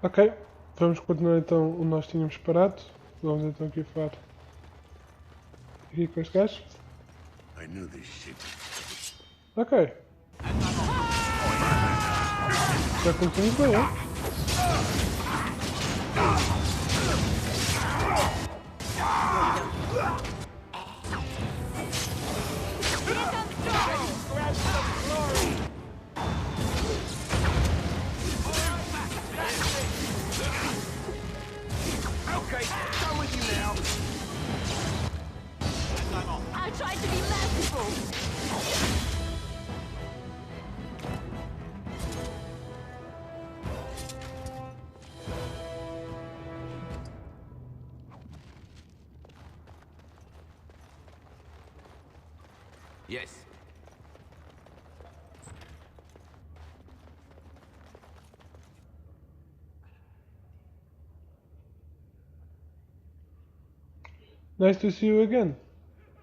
Ok, vamos continuar então onde nós tínhamos parado. Vamos então aqui falar aqui com este gajo. I knew this shit. Ok. Já começamos bem, hein? Okay, done with you now. I tried to be merciful. Yes. Nice to see you again.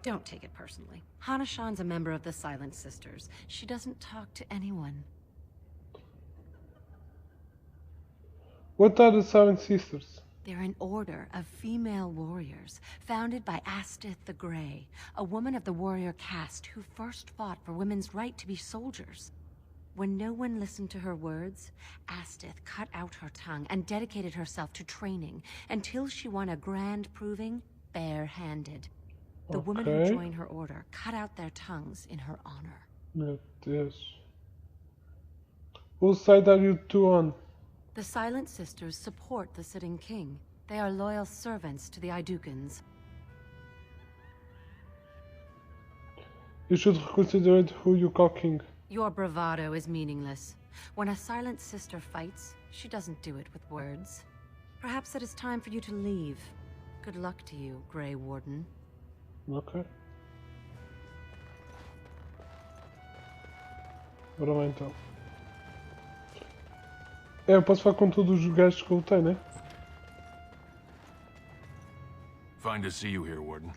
Don't take it personally. Hana-shan's a member of the Silent Sisters. She doesn't talk to anyone. What are the Silent Sisters? They're an order of female warriors, founded by Astith the Grey, a woman of the warrior caste who first fought for women's right to be soldiers. When no one listened to her words, Astith cut out her tongue and dedicated herself to training until she won a grand proving bare-handed. The women who joined her order cut out their tongues in her honor. Meu Deus. Whose side are you two on? The Silent Sisters support the sitting king. They are loyal servants to the Idukans. You should reconsider who you call king. Your bravado is meaningless. When a Silent Sister fights, she doesn't do it with words. Perhaps it is time for you to leave. Good luck to you, Grey Warden. Ok. Bora lá então. É, eu posso falar com todos os gajos que eu lutei, né? Fine to see you here, Warden.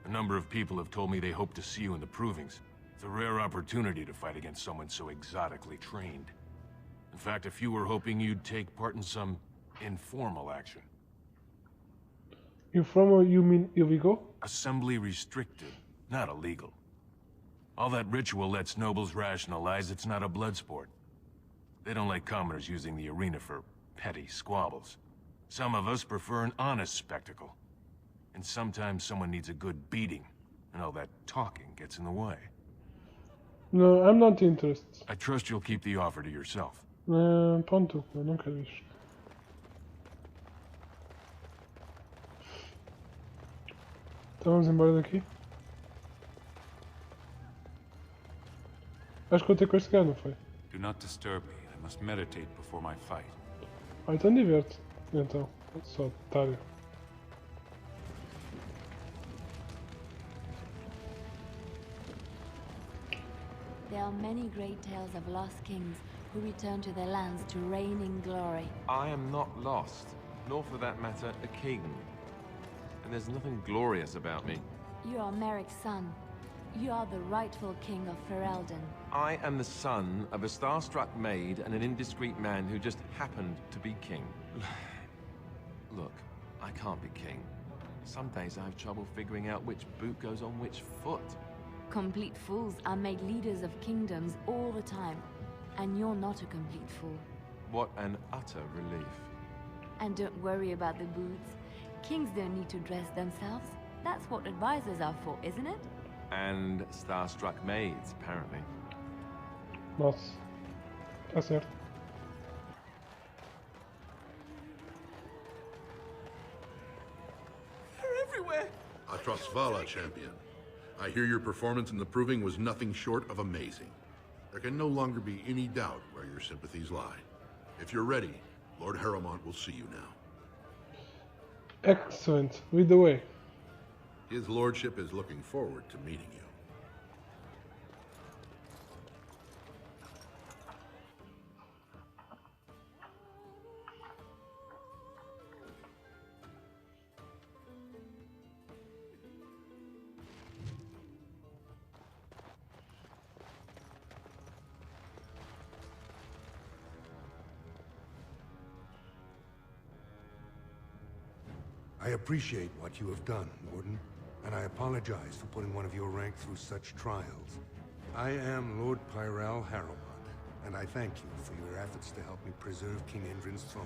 A number of people have told me they hope to see you in the provings. It's a rare opportunity to fight against someone so exotically trained. In fact, a few were hoping you'd take part in some informal action. Informal, you mean illegal? Assembly restricted, not illegal. All that ritual lets nobles rationalize it's not a blood sport. They don't like commoners using the arena for petty squabbles. Some of us prefer an honest spectacle. And sometimes someone needs a good beating, and all that talking gets in the way. No, I'm not interested. I trust you'll keep the offer to yourself. Pronto, eu não quero isto. Então vamos embora daqui. Acho que eu tenho com este gajo, não foi? Do not disturb me. I must meditate before my fight. Ah, então diverte. Então, só otário. There are many great tales of lost kings who return to their lands to reign in glory. I am not lost, nor for that matter, a king. And there's nothing glorious about me. You are Merrick's son. You are the rightful king of Ferelden. I am the son of a starstruck maid and an indiscreet man who just happened to be king. Look, I can't be king. Some days I have trouble figuring out which boot goes on which foot. Complete fools are made leaders of kingdoms all the time. And you're not a complete fool. What an utter relief. And don't worry about the boots. Kings don't need to dress themselves. That's what advisors are for, isn't it? And starstruck maids, apparently. Nossa. Tá certo. They're everywhere! Atrasvala, champion. I hear your performance in the proving was nothing short of amazing. There can no longer be any doubt where your sympathies lie. If you're ready, Lord Harrowmont will see you now. Excellent. Lead the way. His lordship is looking forward to meeting you. I appreciate what you have done, Warden, and I apologize for putting one of your rank through such trials. I am Lord Pyrell Harrowmont, and I thank you for your efforts to help me preserve King Endrin's throne.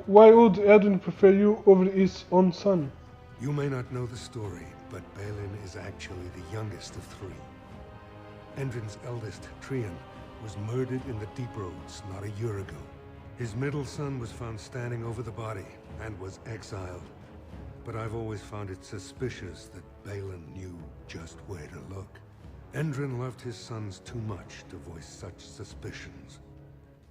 Why would Edwin prefer you over his own son? You may not know the story, but Balin is actually the youngest of three. Endrin's eldest, Trian, was murdered in the Deep Roads not a year ago. His middle son was found standing over the body and was exiled. But I've always found it suspicious that Balin knew just where to look. Endrin loved his sons too much to voice such suspicions.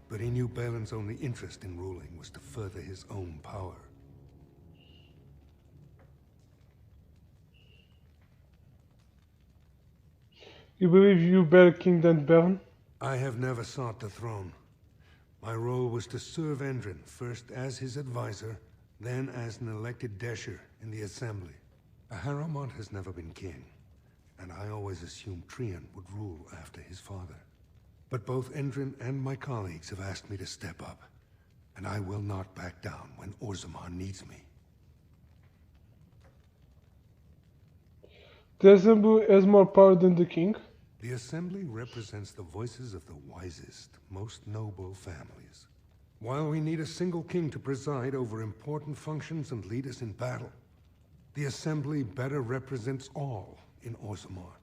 But he knew Balin's only interest in ruling was to further his own power. You believe you better king than Baron? I have never sought the throne. My role was to serve Endrin, first as his advisor, then as an elected Desher in the Assembly. A Harrowmont has never been king, and I always assumed Trian would rule after his father. But both Endrin and my colleagues have asked me to step up, and I will not back down when Orzammar needs me. The Assembly has more power than the king? The Assembly represents the voices of the wisest, most noble families. While we need a single king to preside over important functions and lead us in battle, the Assembly better represents all in Orzammar.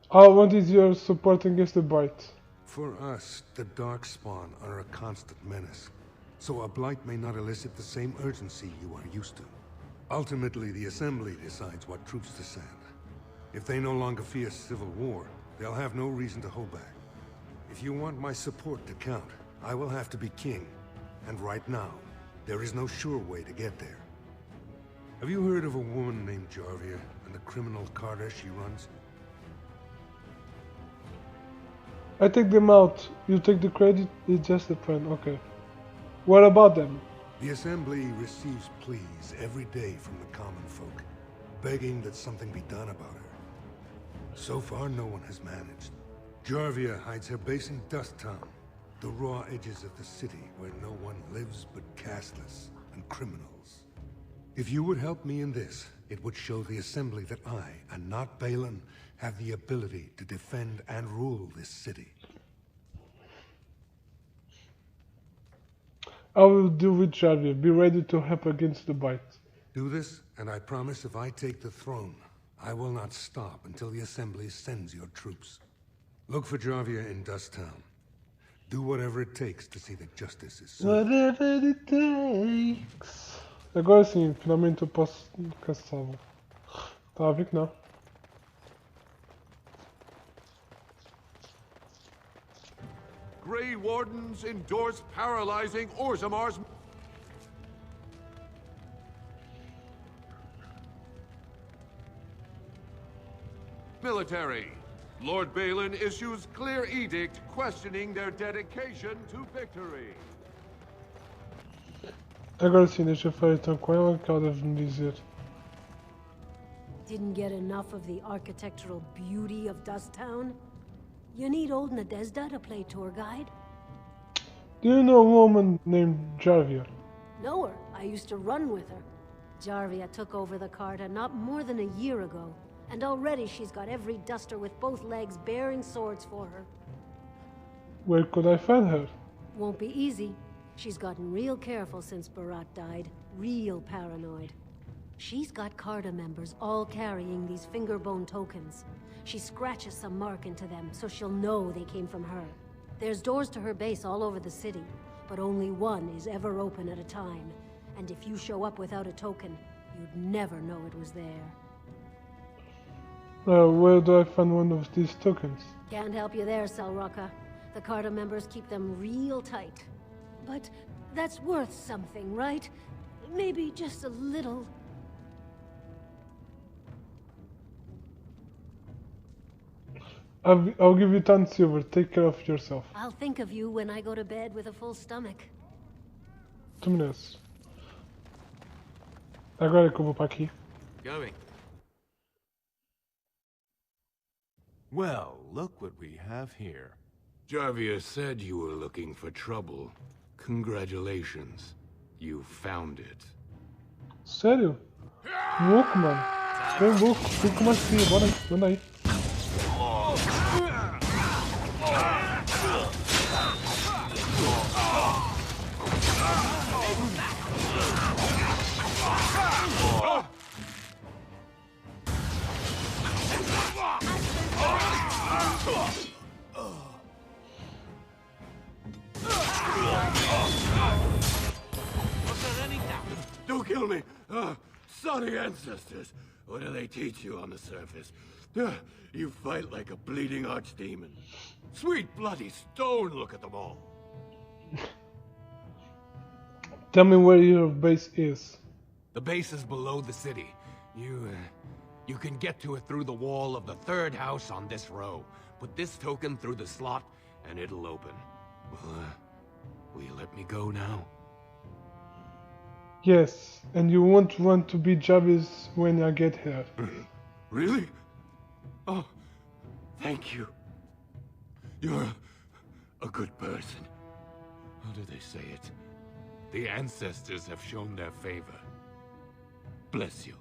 What is your support against the Blight? For us, the Darkspawn are a constant menace, so a blight may not elicit the same urgency you are used to. Ultimately, the Assembly decides what troops to send. If they no longer fear civil war, they'll have no reason to hold back. If you want my support to count, I will have to be king. And right now, there is no sure way to get there. Have you heard of a woman named Jarvia and the criminal Carter she runs? I take them out. You take the credit, it's just a plan. Okay. What about them? The Assembly receives pleas every day from the common folk, begging that something be done about her. So far, no one has managed. Jarvia hides her base in Dust Town, the raw edges of the city where no one lives but castless and criminals. If you would help me in this, it would show the Assembly that I, and not Balin, have the ability to defend and rule this city. I will deal with Jarvia. Be ready to help against the Blight. Do this, and I promise if I take the throne, I will not stop until the Assembly sends your troops. Look for Jarvia in Dust Town. Do whatever it takes to see that justice is served. Whatever it takes. Agora sim, finalmente eu posso caçá-lo. Estava a ver que não. Grey Wardens endorse paralyzing Orzammar's... military. Lord Balin issues clear edict questioning their dedication to victory. Agora sim, deixa eu falar então com ela que ela deve me dizer. Didn't get enough of the architectural beauty of Dust Town? You need old Nadezda to play tour guide? Do you know a woman named Jarvia? Know her. I used to run with her. Jarvia took over the Carta not more than a year ago, and already she's got every duster with both legs bearing swords for her. Where could I find her? Won't be easy. She's gotten real careful since Barat died. Real paranoid. She's got Carta members all carrying these fingerbone tokens. She scratches some mark into them so she'll know they came from her. There's doors to her base all over the city, but only one is ever open at a time. And if you show up without a token, you'd never know it was there. Where do I find one of these tokens? Can't help you there, Selrocka. The Carta members keep them real tight. But that's worth something, right? Maybe just a little. I'll give you 10 silver. Take care of yourself. I'll think of you when I go to bed with a full stomach. 2 minutes. Agora é que eu vou para aqui. Going. Well, look what we have here. Jarvia said you were looking for trouble. Congratulations. You found it. Sério? Louco, mano. Bem louco. Tudo como assim. Bora, manda aí. Don't kill me! Sorry ancestors. What do they teach you on the surface? You fight like a bleeding archdemon. Sweet bloody stone, look at them all. Tell me where your base is. The base is below the city. You can get to it through the wall of the third house on this row. Put this token through the slot, and it'll open. Will you let me go now? Yes, and you won't want to be Jarvis when I get here. Really? Oh, thank you. You're a good person. How do they say it? The ancestors have shown their favor. Bless you.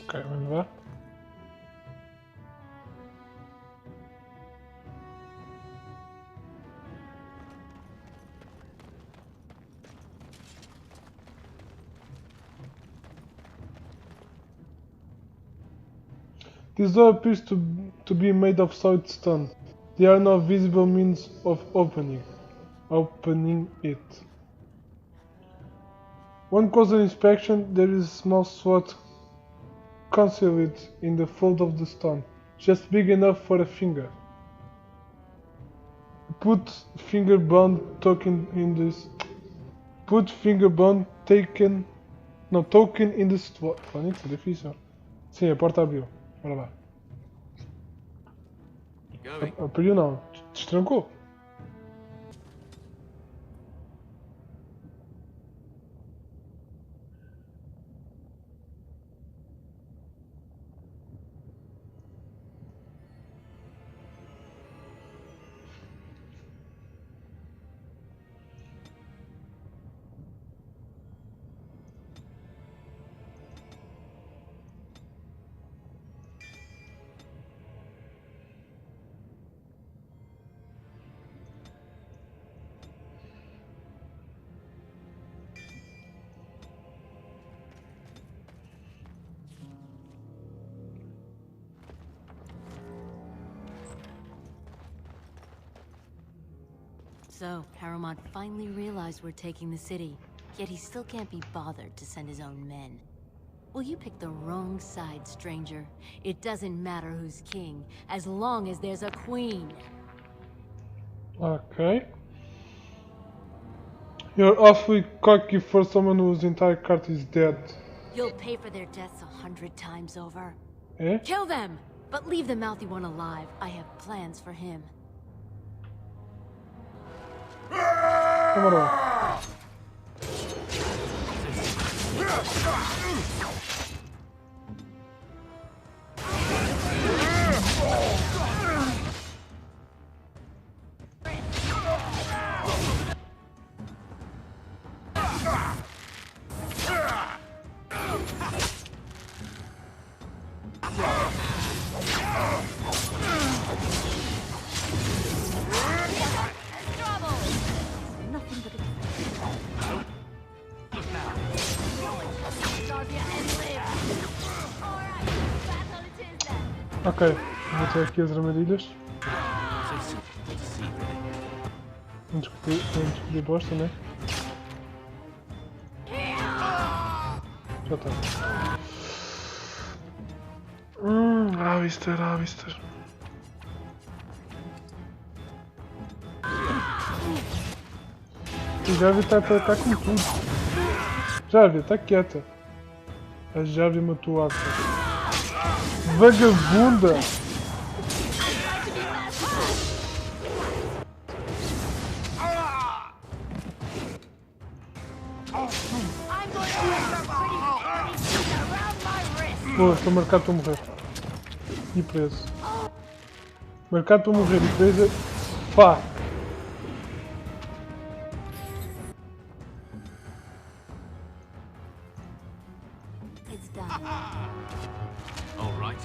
Ok, vamos lá. This door appears to be made of solid stone. There are no visible means of opening it. On closer inspection, there is a small slot concealed in the fold of the stone, just big enough for a finger. Put finger bone token in this. Put finger bone token in the slot. Isso é difícil. Sim, a porta abriu. Bora lá. Abriu não, destrancou. So, Harrowmont finally realized we're taking the city, yet he still can't be bothered to send his own men. Well, you picked the wrong side, stranger. It doesn't matter who's king, as long as there's a queen. Okay. You're awfully cocky for someone whose entire cart is dead. You'll pay for their deaths 100 times over. Eh? Kill them! But leave the mouthy one alive. I have plans for him. Demorou. Ok, vou ter aqui as armadilhas. Vamos discutir bosta, né? Já está. Alistair. A Jarvia tá com tudo. Jarvia, tá quieta. A Jarvia matou a Asa. Vagabunda! Pô, estou marcado para morrer. E preso. Marcado para morrer e preso. Fuck. It's done. All right.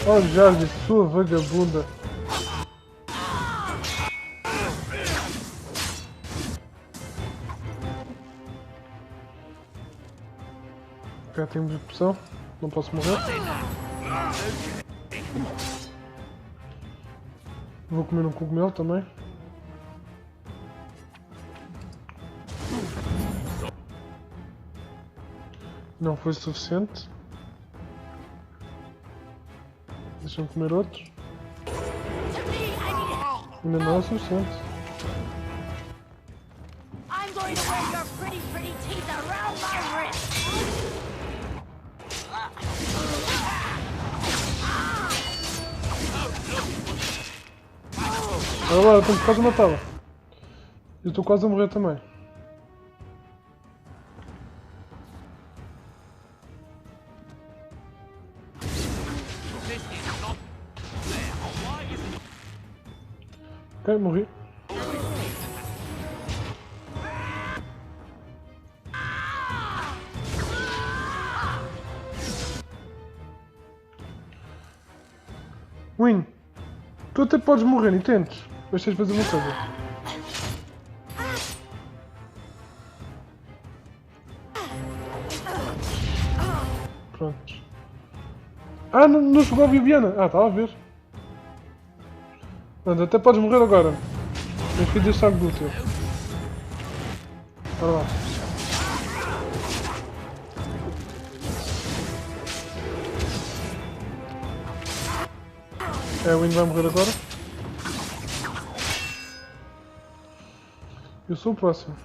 Oh, Jorge, sua vagabunda. Já temos opção. Não posso morrer. Vou comer um cogumelo também. Não foi suficiente. Deixa-me comer outro. Ainda não é suficiente. I'm going to wear your pretty teeth around my wrist. Agora, eu estou quase a matá-la. Eu estou quase a morrer também. Ok, morri. Win, tu até podes morrer, entendes? Mas tens de fazer uma coisa. Pronto. Ah, não chegou a Viviana. Ah, estava a ver. Pronto, até podes morrer agora. Mas que deixar algo do teu. Bora lá. É, o Win vai morrer agora. Eu sou o próximo.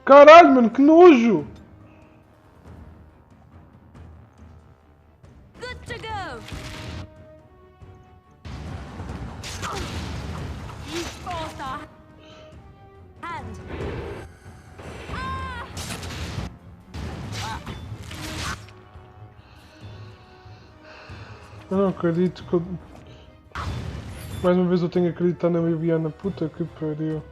Caralho, mano, que nojo! Good to go. You forced our hand. Eu não acredito que eu... Mais uma vez eu tenho que acreditar na Viviana. Puta que pariu.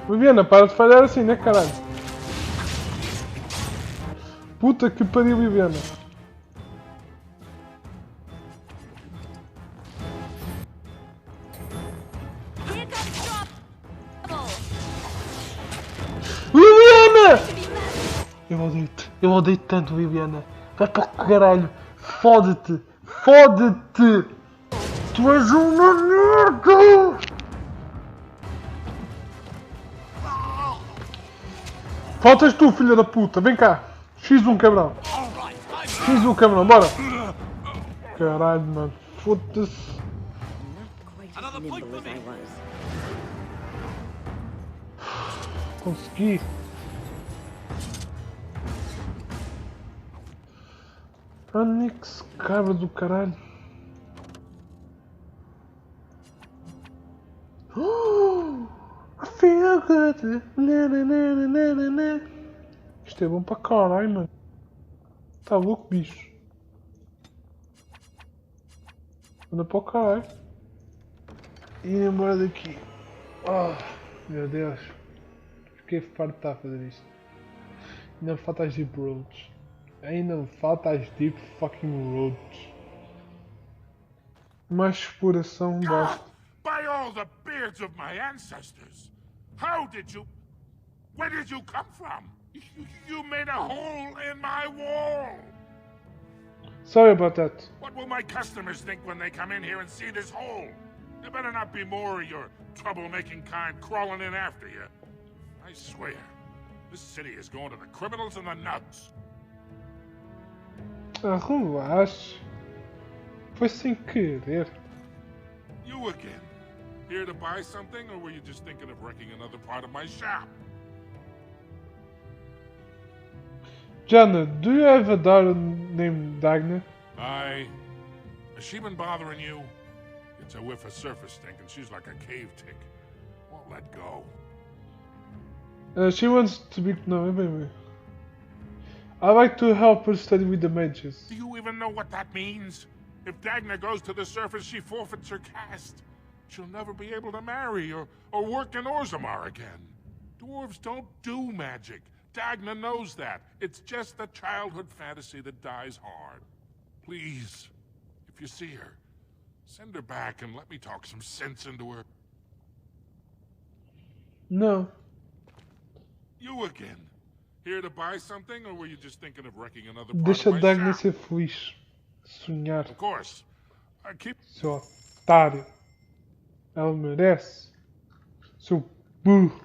Viviana, para de falhar assim, né, caralho? Puta que pariu, Viviana. Here comes trouble. Viviana! Eu odeio tanto, Viviana. Vai para o caralho. Fode-te. Fode-te. Tu és uma merda. Faltas tu, filha da puta. Vem cá. X1, cabrão. X1, cabrão. Bora. Caralho, mano. Foda-se. Consegui. Anix, cabra do caralho. I feel good. Isto é bom para caralho, mano. Tá louco, bicho. Anda para o caralho. E ir embora daqui. Oh, meu Deus. Fiquei farto de estar a fazer isto. Ainda me falta as deep roads. Ainda me falta as deep fucking roads. Mais exploração basta. By all the beards of my ancestors! How did you... Where did you come from? You made a hole in my wall! Sorry about that. What will my customers think when they come in here and see this hole? There better not be more of your troublemaking kind crawling in after you. I swear, this city is going to the criminals and the nuts. Ah, relaxa. Foi sem querer. You again. Here to buy something, or were you just thinking of wrecking another part of my shop? Jana, do you have a daughter named Dagna? Has she been bothering you? It's a whiff of surface stink, and she's like a cave tick. Won't let go. She wants to be... No, wait. I like to help her study with the mages. Do you even know what that means? If Dagna goes to the surface, she forfeits her caste. She'll never be able to marry or work in Orzammar again. Dwarves don't do magic. Dagna knows that. It's just a childhood fantasy that dies hard. Please, if you see her, send her back and let me talk some sense into her. No. You again. Here to buy something, or were you just thinking of wrecking another part Deixa of my Dagna shop? ser feliz. Sonhar. Of course. I keep... Seu otário. Ela merece. Seu burro.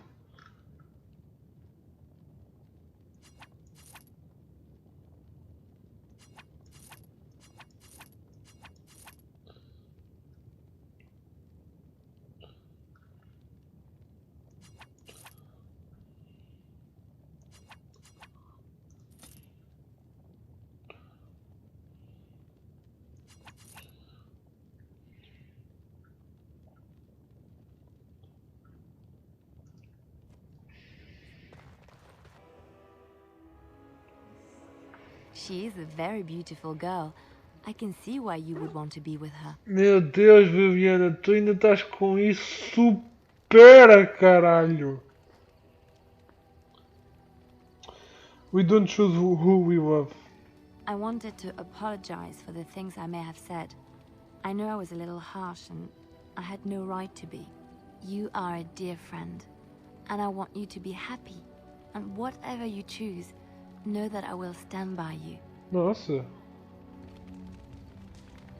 She is a very beautiful girl. I can see why you would want to be with her. Meu Deus, Viviana, tu ainda estás com isso? Supera, caralho! We don't choose who we love. I wanted to apologize for the things I may have said. I know I was a little harsh and I had no right to be. You are a dear friend, and I want you to be happy. And whatever you choose, know that I will stand by you. Nossa.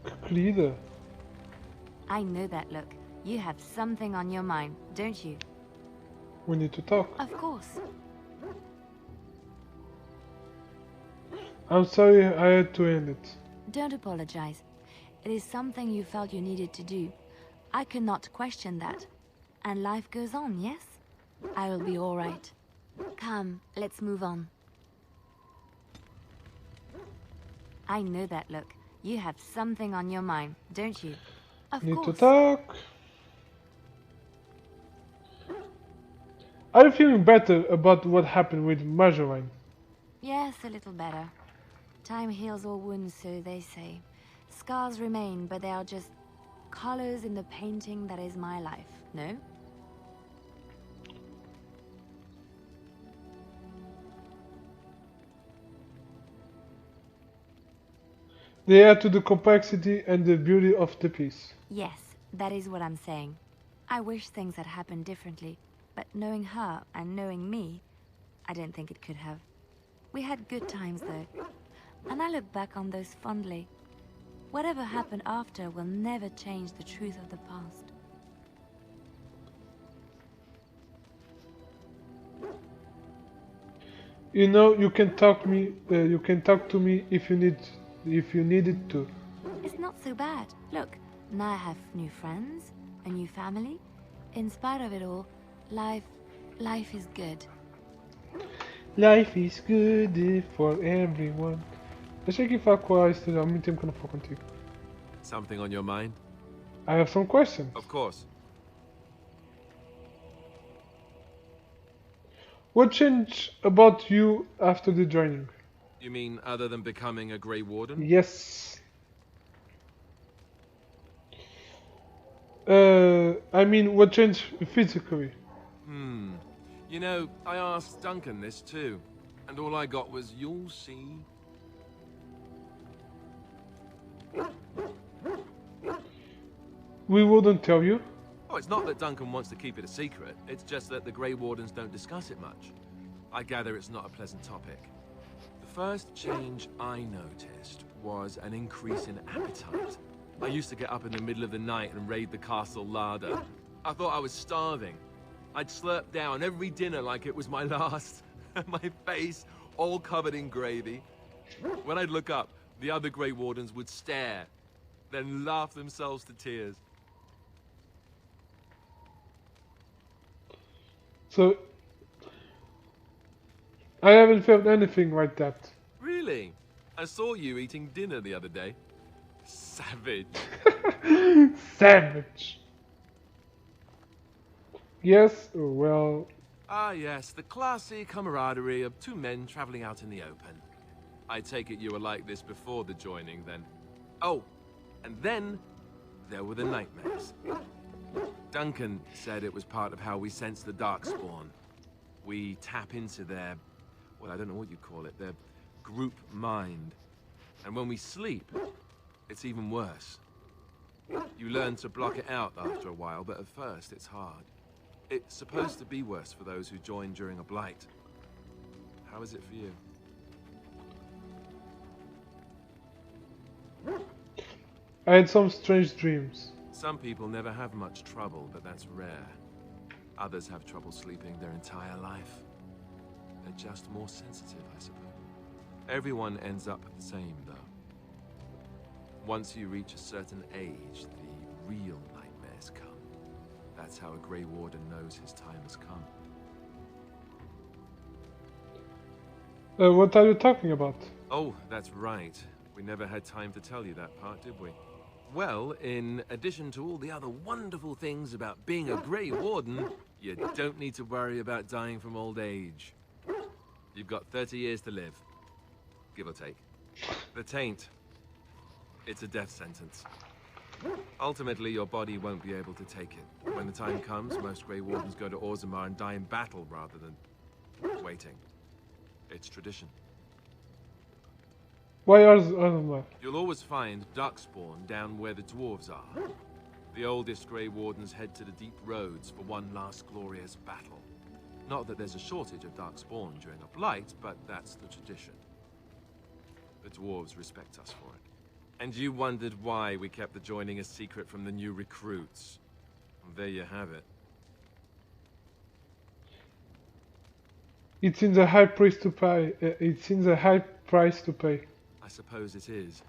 Que querida. I know that look. You have something on your mind, don't you? We need to talk. Of course. I'm sorry I had to end it. Don't apologize. It is something you felt you needed to do. I cannot question that. And life goes on, yes? I will be all right. Come, let's move on. I know that look. You have something on your mind, don't you? Of Need course. to talk. Are you feeling better about what happened with Marjorie? Yes, a little better. Time heals all wounds, so they say. Scars remain, but they are just colors in the painting that is my life, no? They add to the complexity and the beauty of the piece. Yes, that is what I'm saying. I wish things had happened differently, but knowing her and knowing me, I don't think it could have. We had good times, though, and I look back on those fondly. Whatever happened after will never change the truth of the past. You know, you can talk me. You can talk to me if you needed to. It's not so bad. Look, now I have new friends, a new family. In spite of it all, life is good. Life is good for everyone. Deixa aqui falar com a Esther, há muito tempo que eu não falo contigo. Something on your mind? I have some questions. Of course. What changed about you after the joining? You mean other than becoming a Grey Warden? Yes. I mean, what changed physically? You know, I asked Duncan this too, and all I got was, "You'll see." We wouldn't tell you. Oh, it's not that Duncan wants to keep it a secret. It's just that the Grey Wardens don't discuss it much. I gather it's not a pleasant topic. The first change I noticed was an increase in appetite. I used to get up in the middle of the night and raid the castle larder. I thought I was starving. I'd slurp down every dinner like it was my last. My face all covered in gravy. When I'd look up, the other Grey Wardens would stare, then laugh themselves to tears. So I haven't felt anything like that. Really? I saw you eating dinner the other day. Savage. Savage. Yes, well, Ah, yes, the classy camaraderie of two men traveling out in the open. I take it you were like this before the joining, then. Oh, and then there were the nightmares. Duncan said it was part of how we sense the Darkspawn. We tap into their, well, I don't know what you'd call it, their group mind. And when we sleep, it's even worse. You learn to block it out after a while, but at first it's hard. It's supposed to be worse for those who join during a blight. How is it for you? I had some strange dreams. Some people never have much trouble, but that's rare. Others have trouble sleeping their entire life. They're just more sensitive, I suppose. Everyone ends up the same, though. Once you reach a certain age, the real nightmares come. That's how a Grey Warden knows his time has come. What are you talking about? Oh, that's right. We never had time to tell you that part, did we? Well, in addition to all the other wonderful things about being a Grey Warden, you don't need to worry about dying from old age. You've got 30 years to live, give or take. The Taint. It's a death sentence. Ultimately, your body won't be able to take it. When the time comes, most Grey Wardens go to Orzammar and die in battle rather than waiting. It's tradition. Why are they? You'll always find Darkspawn down where the dwarves are. The oldest Grey Wardens head to the deep roads for one last glorious battle. Not that there's a shortage of Darkspawn during a blight, but that's the tradition. The dwarves respect us for it. And you wondered why we kept the joining a secret from the new recruits. Well, there you have it. It seems a high price to pay. It seems a high price to pay. I suppose it is.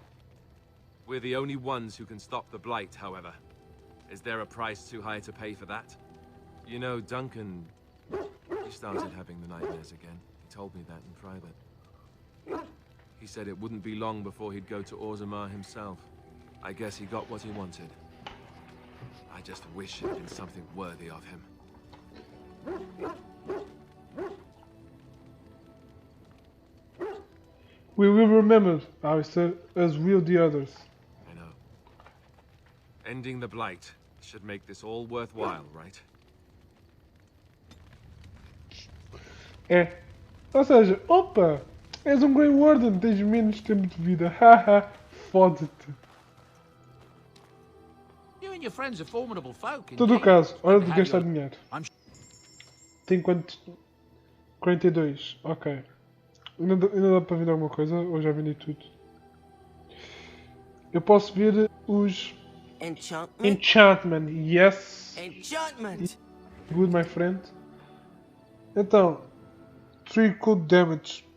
We're the only ones who can stop the blight, however. Is there a price too high to pay for that? You know, Duncan, he started having the nightmares again. He told me that in private. He said it wouldn't be long before he'd go to Orzammar himself. I guess he got what he wanted. I just wish it had been something worthy of him. We will remember, Alistair, as will the others. I know. Ending the blight should make this all worthwhile, right? É. Ou seja, opa! És um Grey Warden, tens menos tempo de vida. Haha, fode-te. You and your friends are formidable folk. Em todo o caso, hora de gastar dinheiro. Tem quanto? 42, ok. Ainda dá para vender alguma coisa? Ou já vendi tudo? Eu posso ver os... Enchantment, yes! Enchantment! Good, my friend. Então, 3 cold damage.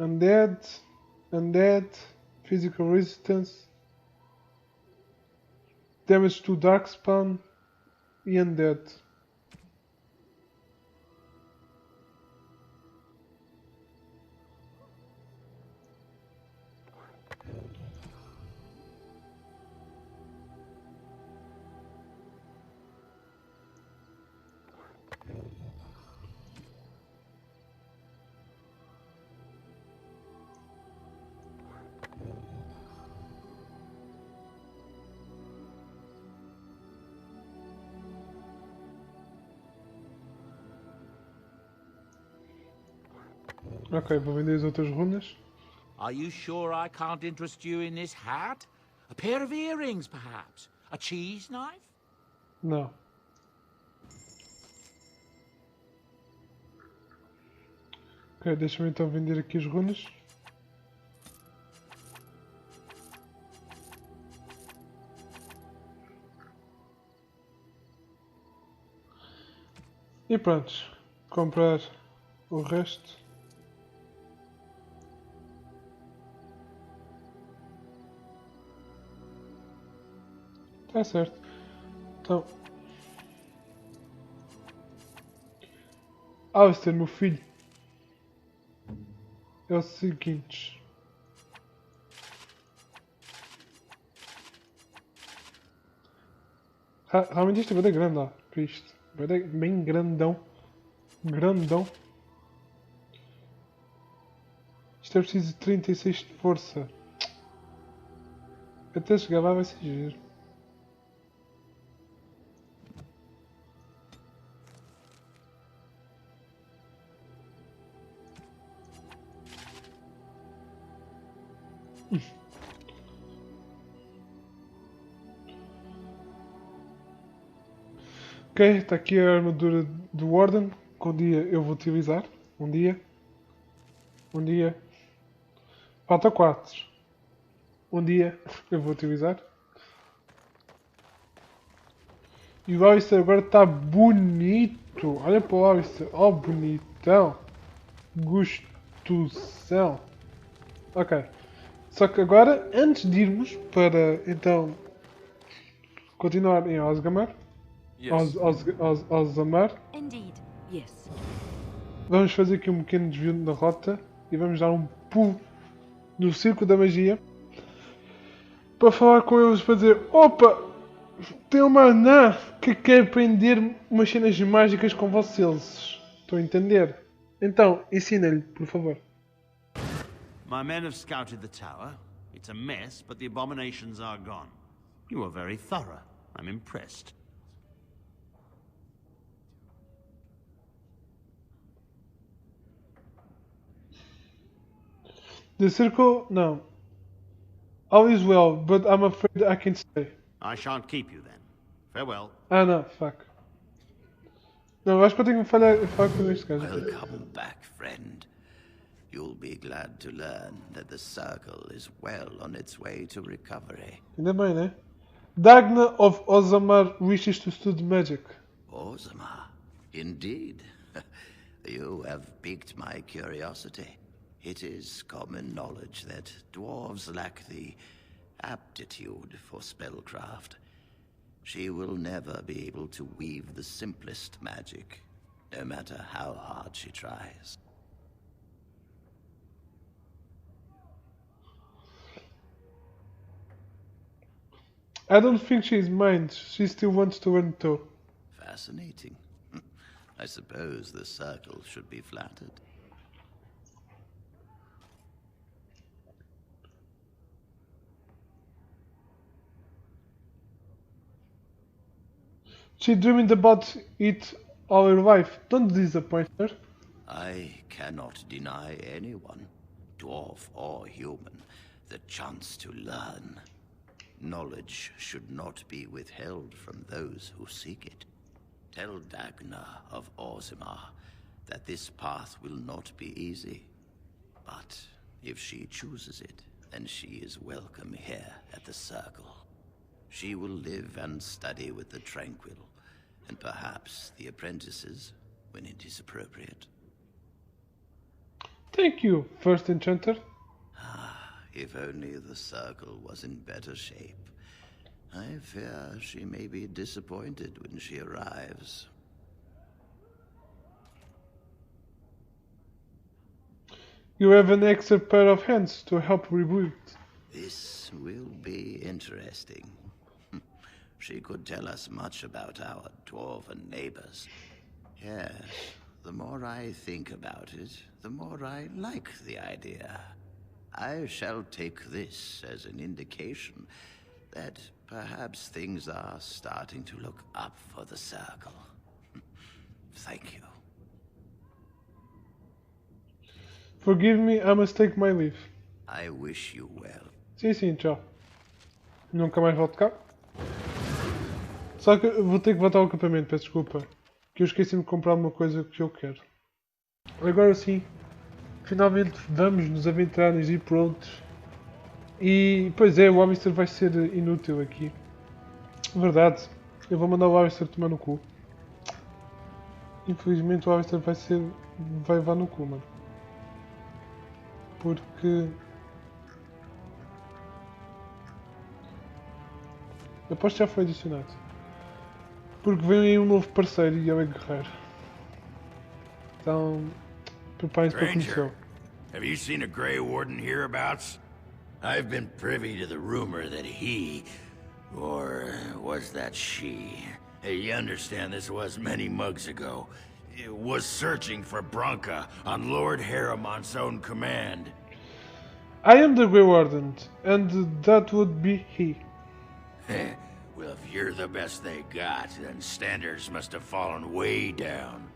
Undead, physical resistance, damage to Darkspawn e Undead. Ok, vou vender as outras runas. Are you sure I can't interest you in this hat? A pair of earrings, perhaps? A cheese knife? Não. Ok, deixa-me então vender aqui as runas. E pronto, comprar o resto. Tá certo. Então, Alistair, meu filho. É o seguinte. Realmente isto é bem grande, ó. Para isto. Bem grandão. Grandão. Isto é preciso de 36 de força. Até chegar lá vai ser giro. Ok, está aqui a armadura do Warden, que um dia eu vou utilizar. Um dia. Um dia. Falta 4. Um dia eu vou utilizar. E o Alistair agora está bonito. Olha para o Alistair. Oh, bonitão. Gostosão. Ok. Só que agora, antes de irmos para, então, continuar em Osgamar. Yes. Osgamar. Indeed, yes. Vamos fazer aqui um pequeno desvio na rota. E vamos dar um pulo no Circo da Magia. Para falar com eles, para dizer: opa! Tem uma anã que quer aprender umas cenas mágicas com vocês. Estão a entender? Então, ensina-lhe, por favor. My men have scouted the tower. It's a mess, but the abominations are gone. You are very thorough. I'm impressed. The circle? No. All is well, but I'm afraid I can't stay. I shan't keep you then. Farewell. Ah, não, fuck. Não, acho que eu tenho que falar com este gajo. Welcome back, friend. You'll be glad to learn that the circle is well on its way to recovery. Ainda bem, né? Dagna of Ozamar wishes to study magic. Ozamar? Indeed. You have piqued my curiosity. It is common knowledge that dwarves lack the aptitude for spellcraft. She will never be able to weave the simplest magic, no matter how hard she tries. I don't think she's mind. She still wants to learn too. Fascinating. I suppose the circle should be flattered. She dreamed about it all her life. Don't disappoint her. I cannot deny anyone, dwarf or human, the chance to learn. Knowledge should not be withheld from those who seek it. Tell Dagna of Orzammar that this path will not be easy. But if she chooses it, then she is welcome here at the Circle. She will live and study with the Tranquil, and perhaps the apprentices, when it is appropriate. Thank you, First Enchanter. If only the Circle was in better shape. I fear she may be disappointed when she arrives. You have an extra pair of hands to help rebuild. This will be interesting. She could tell us much about our dwarven neighbors. Yes, the more I think about it, the more I like the idea. I shall take this as an indication that perhaps things are starting to look up for the Circle. Thank you. Forgive me, I must take my leave. I wish you well. Sim, sim, tchau. Nunca mais volto cá. Só que eu vou ter que voltar ao acampamento, peço desculpa. Que eu esqueci-me de comprar uma coisa que eu quero. Agora sim, finalmente vamos nos aventurar nos Deep Roads. E, pois é, o Alistair vai ser inútil aqui. Verdade, eu vou mandar o Alistair tomar no cu. Infelizmente o Alistair vai levar no cu, mano. Porque... aposto que já foi adicionado. Porque vem aí um novo parceiro e ele é guerreiro. Então, preparem-se para conhecê-lo. Stranger, have you seen a Grey Warden hereabouts? I've been privy to the rumor that he, or was that she? Hey, you understand this was many mugs ago. Was searching for Branka on Lord Harrimon's own command. I am the Grey Warden, and that would be he. Well, if you're the best they got, then standards must have fallen way down.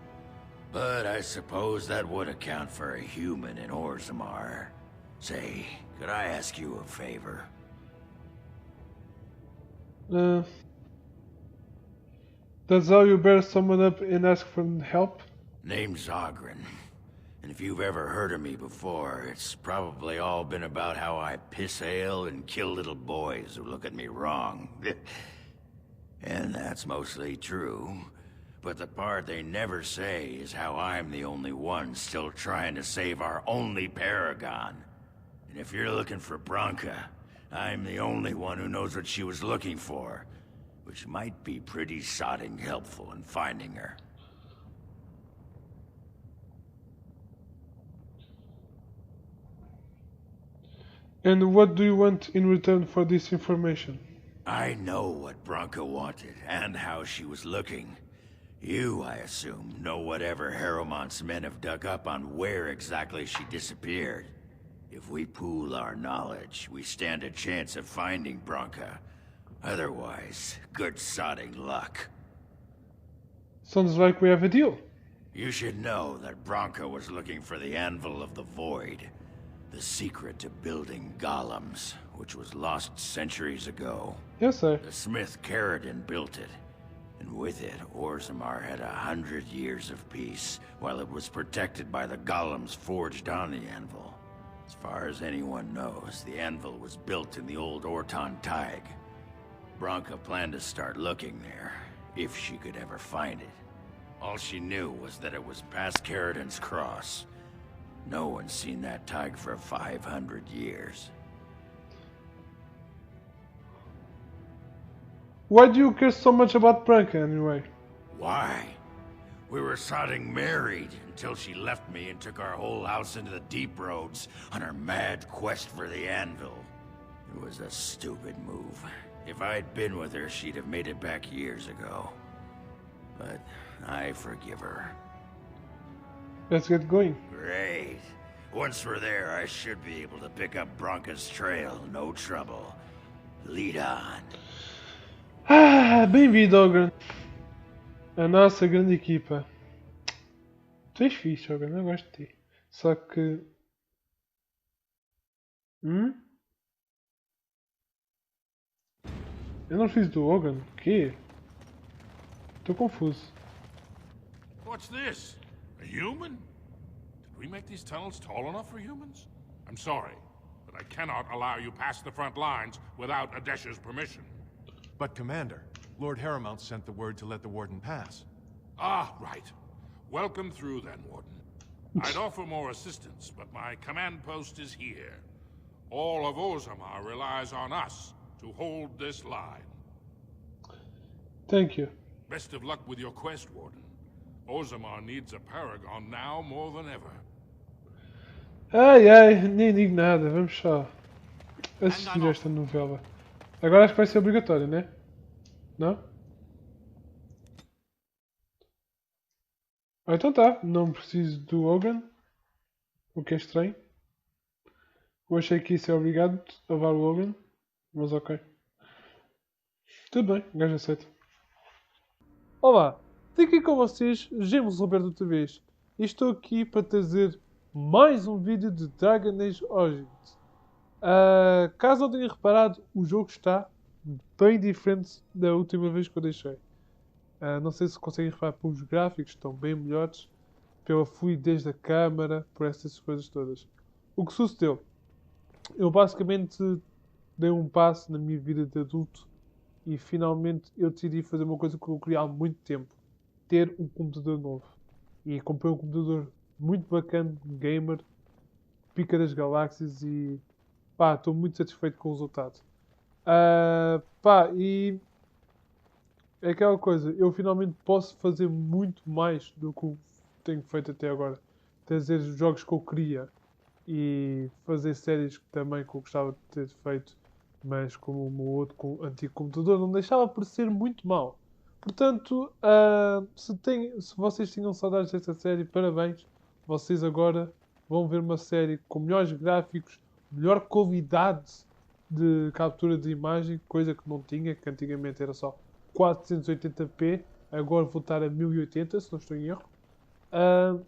But I suppose that would account for a human in Orzammar. Say, could I ask you a favor? That's how you bear someone up and ask for help? Name's Ogren. And if you've ever heard of me before, it's probably all been about how I piss ale and kill little boys who look at me wrong. And that's mostly true. But the part they never say is how I'm the only one still trying to save our only paragon. And if you're looking for Branka, I'm the only one who knows what she was looking for, which might be pretty sodding helpful in finding her. And what do you want in return for this information? I know what Branka wanted, and how she was looking. You, I assume, know whatever Harrimon's men have dug up on where exactly she disappeared. If we pool our knowledge, we stand a chance of finding Branka. Otherwise, good sodding luck. Sounds like we have a deal. You should know that Branka was looking for the Anvil of the Void. The secret to building golems, which was lost centuries ago. Yes, sir. The smith Caradon built it. And with it, Orzammar had 100 years of peace, while it was protected by the golems forged on the Anvil. As far as anyone knows, the Anvil was built in the old Orton Tig. Branka planned to start looking there, if she could ever find it. All she knew was that it was past Caradon's cross. No one's seen that Tig for 500 years. Why do you care so much about Branka anyway? Why? We were sodding married until she left me and took our whole house into the deep roads on her mad quest for the Anvil. It was a stupid move. If I'd been with her, she'd have made it back years ago. But I forgive her. Let's get going. Great. Once we're there, I should be able to pick up Branka's trail, no trouble. Lead on. Ah, bem-vindo, Ogren. A nossa grande equipa. Tu és fixe, Ogren, eu gosto de ti. Só que... Eu não fiz do Ogren. O quê? Estou confuso. What's this? A human? Did we make these tunnels tall enough for humans? I'm sorry, but I cannot allow you past the front lines without Adesh's permission. But Commander, Lord Harrimount sent the word to let the Warden pass. Ah, right. Welcome through then, Warden. I'd offer more assistance, but my command post is here. All of Orzammar relies on us to hold this line. Thank you. Best of luck with your quest, Warden. Orzammar needs a paragon now more than ever. Ai ai, nem digo nada, vamos só assistir esta novela. Agora acho que vai ser obrigatório, né? Não? Ah, então tá, não preciso do Ogren, o que é estranho. Eu achei que isso é obrigado a levar o Ogren, mas ok. Tudo bem, o gajo aceita. Olá, estou aqui com vocês, Gemos Roberto outra vez. E estou aqui para trazer mais um vídeo de Dragon Age Origins. Caso não tenha reparado, o jogo está bem diferente da última vez que eu deixei. Não sei se conseguem reparar pelos gráficos, estão bem melhores, pela fluidez da câmara, por essas coisas todas. O que sucedeu? Eu basicamente dei um passo na minha vida de adulto e finalmente eu decidi fazer uma coisa que eu queria há muito tempo. Ter um computador novo. E comprei um computador muito bacana, gamer, pica das galáxias e pá, estou muito satisfeito com o resultado. E é aquela coisa, eu finalmente posso fazer muito mais do que tenho feito até agora. Trazer os jogos que eu queria e fazer séries que também que eu gostava de ter feito, mas como o meu outro antigo computador não deixava por ser muito mau. Portanto, se vocês tinham saudades desta série, parabéns. Vocês agora vão ver uma série com melhores gráficos, melhor qualidade de captura de imagem, coisa que não tinha, que antigamente era só 480p, agora vou estar a 1080, se não estou em erro. Ah,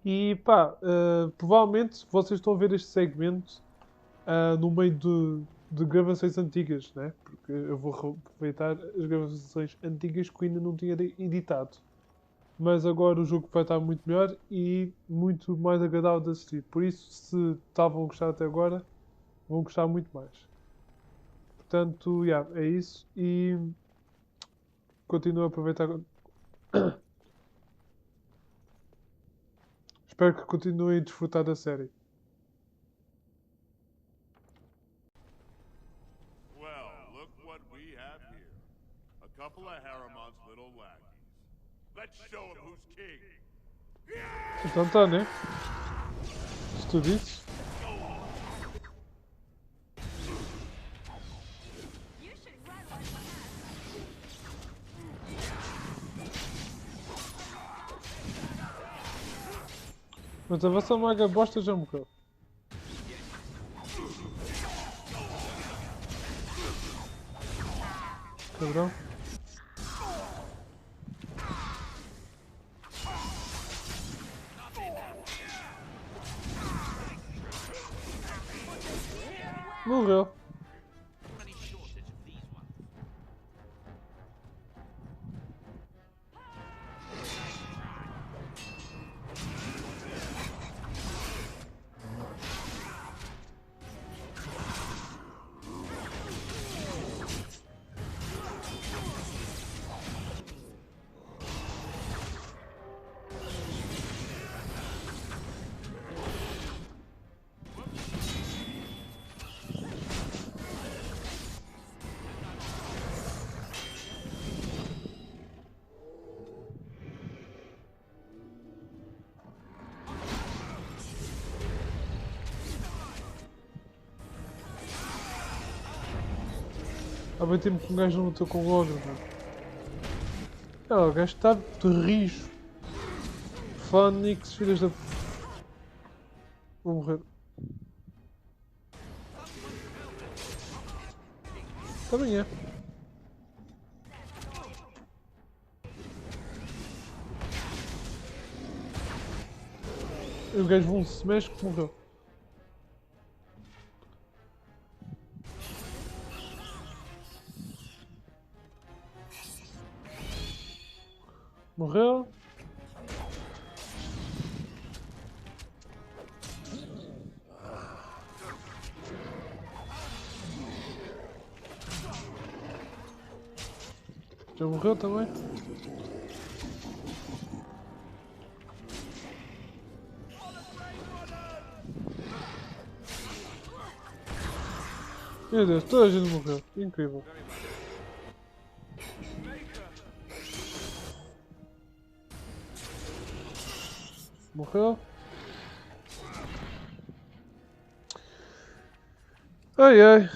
e pá, provavelmente vocês estão a ver este segmento no meio de gravações antigas, né? Porque eu vou aproveitar as gravações antigas que eu ainda não tinha editado. Mas agora o jogo vai estar muito melhor e muito mais agradável de assistir. Por isso, se estavam a gostar até agora, vão gostar muito mais. Portanto, yeah, é isso. E continuo a aproveitar. Espero que continuem a desfrutar da série. Well, look what we have here. A couple of Harriman's little lackeys. Let's show him who's king. Então tá, né? Se tu dizes. Mas a vossa maga bosta já morreu. Cabrão. Morreu. Há bem tempo que um gajo não lutou com o ogro, mano. O gajo está de rijo. Fónix, filhas da... Vou morrer. Também é. E o gajo não se mexe que morreu. Morreu. Já morreu também. Meu Deus, toda a gente morreu. Incrível. Morreu. Ai ai.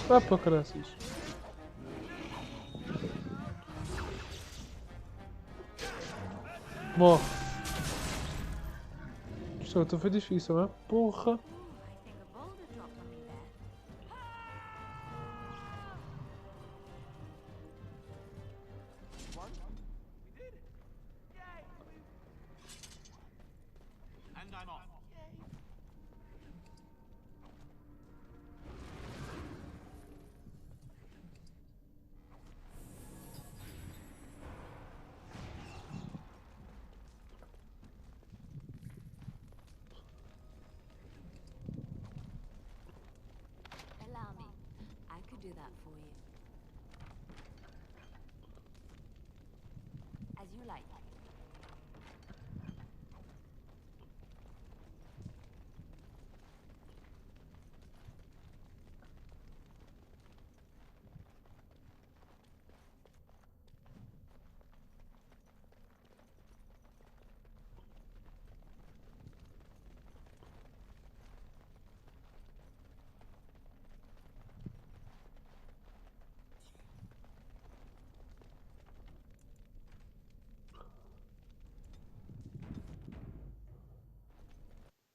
Ah, para caraças. Morre. Isto foi difícil, não é? Porra. do that for you. As you like.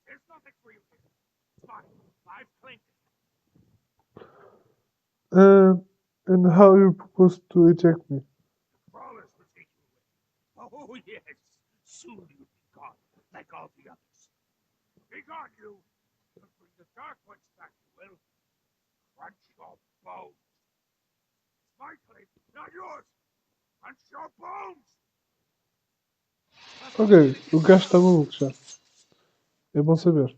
There's nothing for you here. It's fine. I've claimed it. And how you propose to eject me? Crawlers will take you away. Oh, yes. Soon you'll be gone, like all the others. Be gone, you. But bring the Dark Ones back, you will. Crunch your bones. It's my claim, not yours. Crunch your bones. Ok, o gajo está maluco já. É bom saber.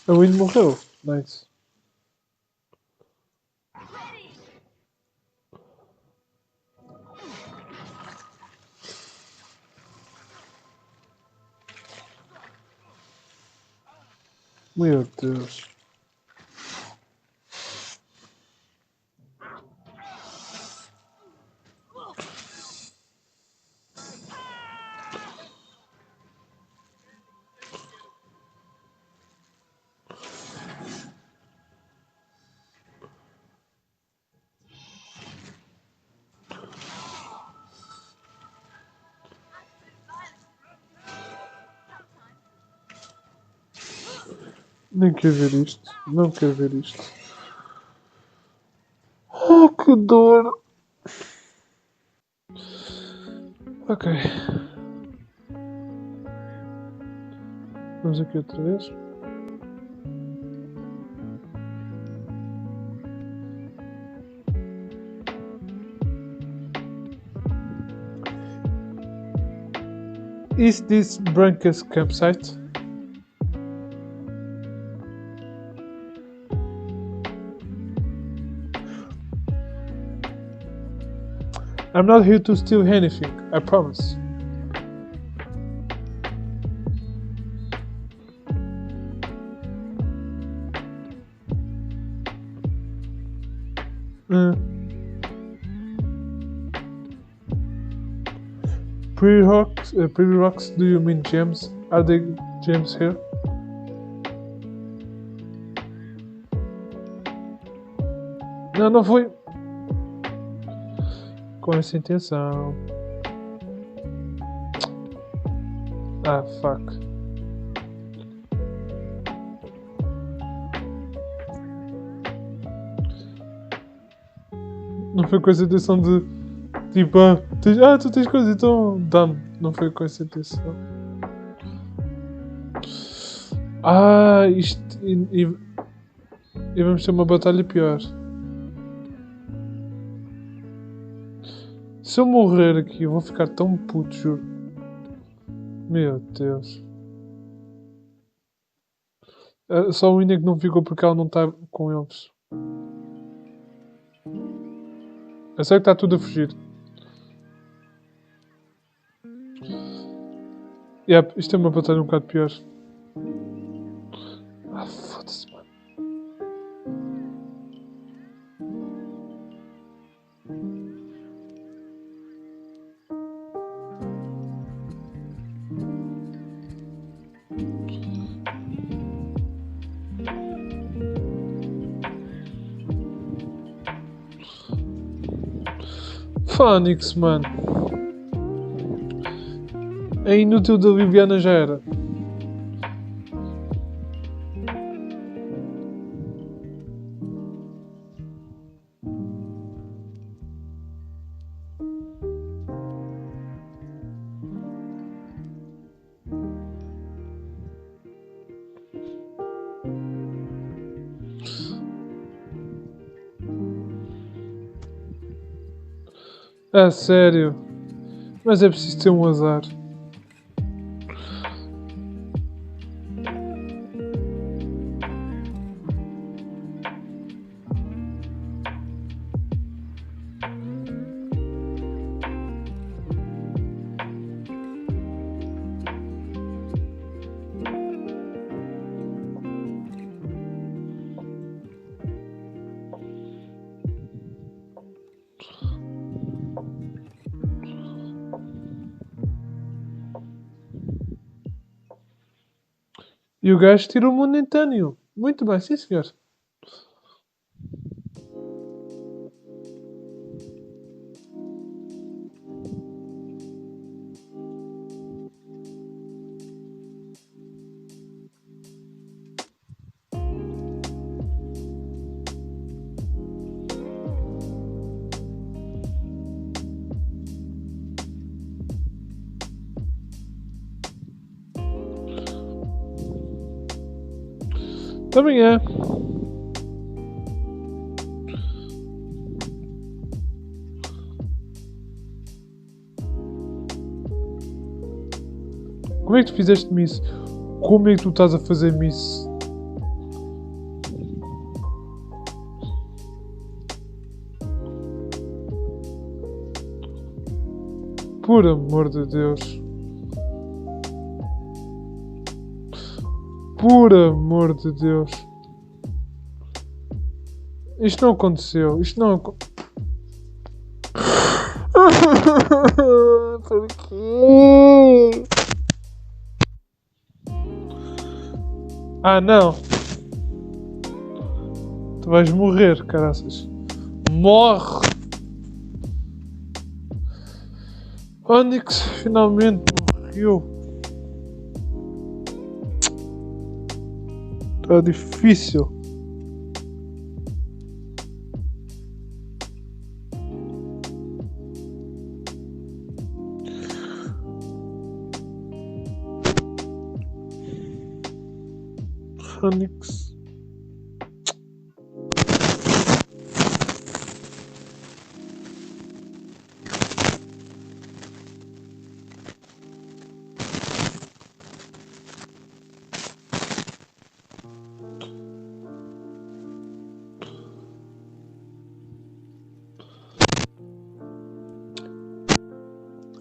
A Win morreu. Nice. Meu Deus. Nem quero ver isto. Não quero ver isto. Oh, que dor. Ok. Vamos aqui outra vez. Is this Branca's campsite? I'm not here to steal anything, I promise. Pretty rocks, do you mean gems? Are there gems here? Não, não foi com essa intenção. Ah, fuck. Não foi com essa intenção de tipo, tu tens coisa, então dá-me. Não foi com essa intenção. Ah, isto. E vamos ter uma batalha pior. Se eu morrer aqui, eu vou ficar tão puto, juro. Meu Deus. Só o Ina que não ficou porque ela não está com eles. Eu sei que está tudo a fugir. Yep, isto é uma batalha um bocado pior. Ah, foda-se, mano. Fónix, mano. É inútil da Viviana já era. Ah, sério. Mas é preciso ter um azar. E o gajo tira o momentâneo. Muito bem, sim senhor. Também é. Como é que tu fizeste-me isso? Como é que tu estás a fazer-me isso? Por amor de Deus. Por amor de Deus. Isto não aconteceu. Isto não aconteceu. Por quê? Ah, não. Tu vais morrer, caraças. Morre! Onyx finalmente morreu. Tá difícil. Onyx.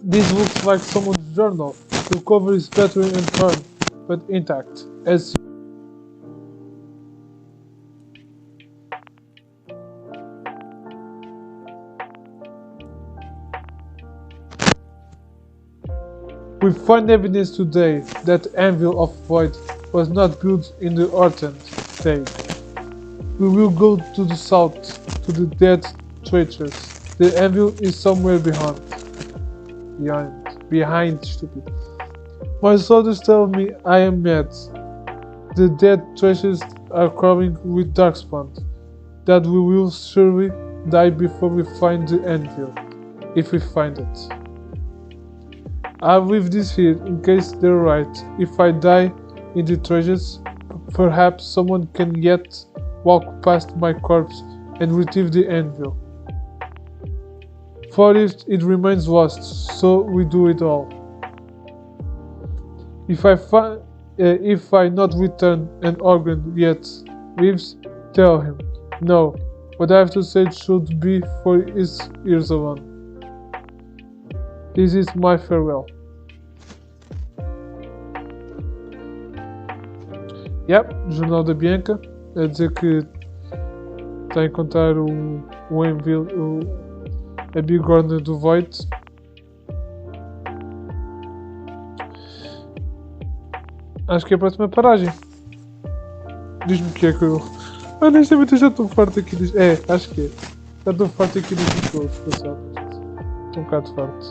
This looks like someone's journal. The cover is better and torn, but intact. As we find evidence today that Anvil of Void was not built in the Orton stage. We will go to the south, to the dead treasures. The Anvil is somewhere behind, stupid. My soldiers tell me I am mad. The dead treasures are crawling with darkspawn. That we will surely die before we find the Anvil, if we find it. I leave this here in case they're right. If I die in the treasures, perhaps someone can yet walk past my corpse and retrieve the Anvil. For if it remains lost, so we do it all. If I not return and Organ yet lives, tell him. No, what I have to say should be for his ears alone. This is my farewell. Yep, Jornal da Bianca, a dizer que está a encontrar o Anvil, a bigorna do Void. Acho que é a próxima paragem. Diz-me o que é que eu... Honestamente eu já estou farto aqui dos... É, acho que é. Já estou farto aqui dos controles, pessoal. Estou um bocado farto.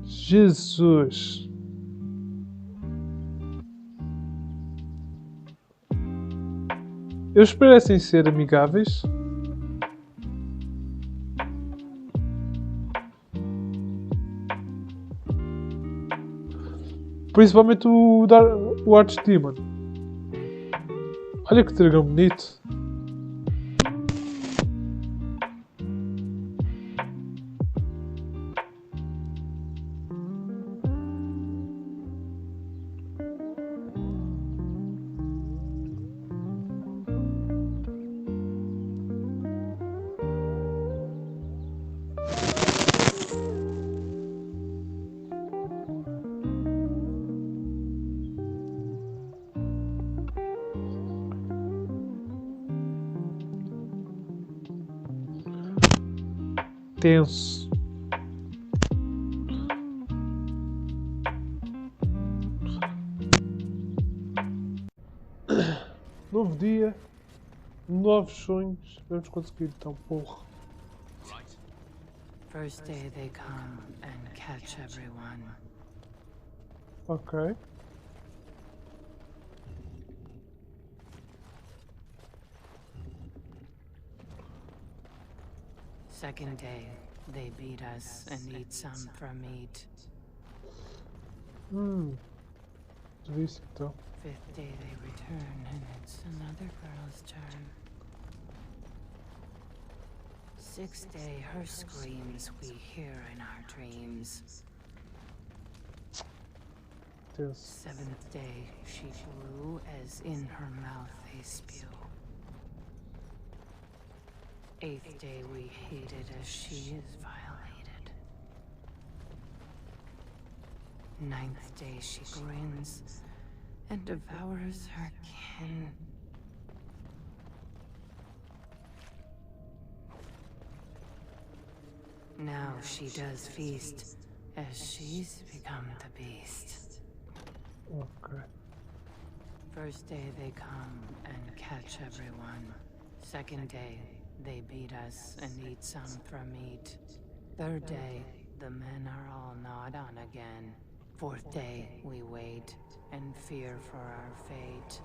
Jesus! Eles parecem ser amigáveis. Principalmente o Archdemon. Olha que dragão bonito. Tenso. Novo dia, novos sonhos. Vamos conseguir então, porra. First day they come and catch everyone. Ok. Second day, they beat us and eat some from meat. Disse então. Fifth day they return and it's another girl's turn. Sixth day, her screams we hear in our dreams. Tenso. Seventh day, she grew as in her mouth they spew. Eighth day, we hated as she is violated. Ninth day, she grins and devours her kin. Now she does feast as she's become the beast. Ok. First day they come and catch everyone. Second day, they beat us and eat some from meat. Third day, the men are all gnawed on again. Fourth day, we wait and fear for our fate.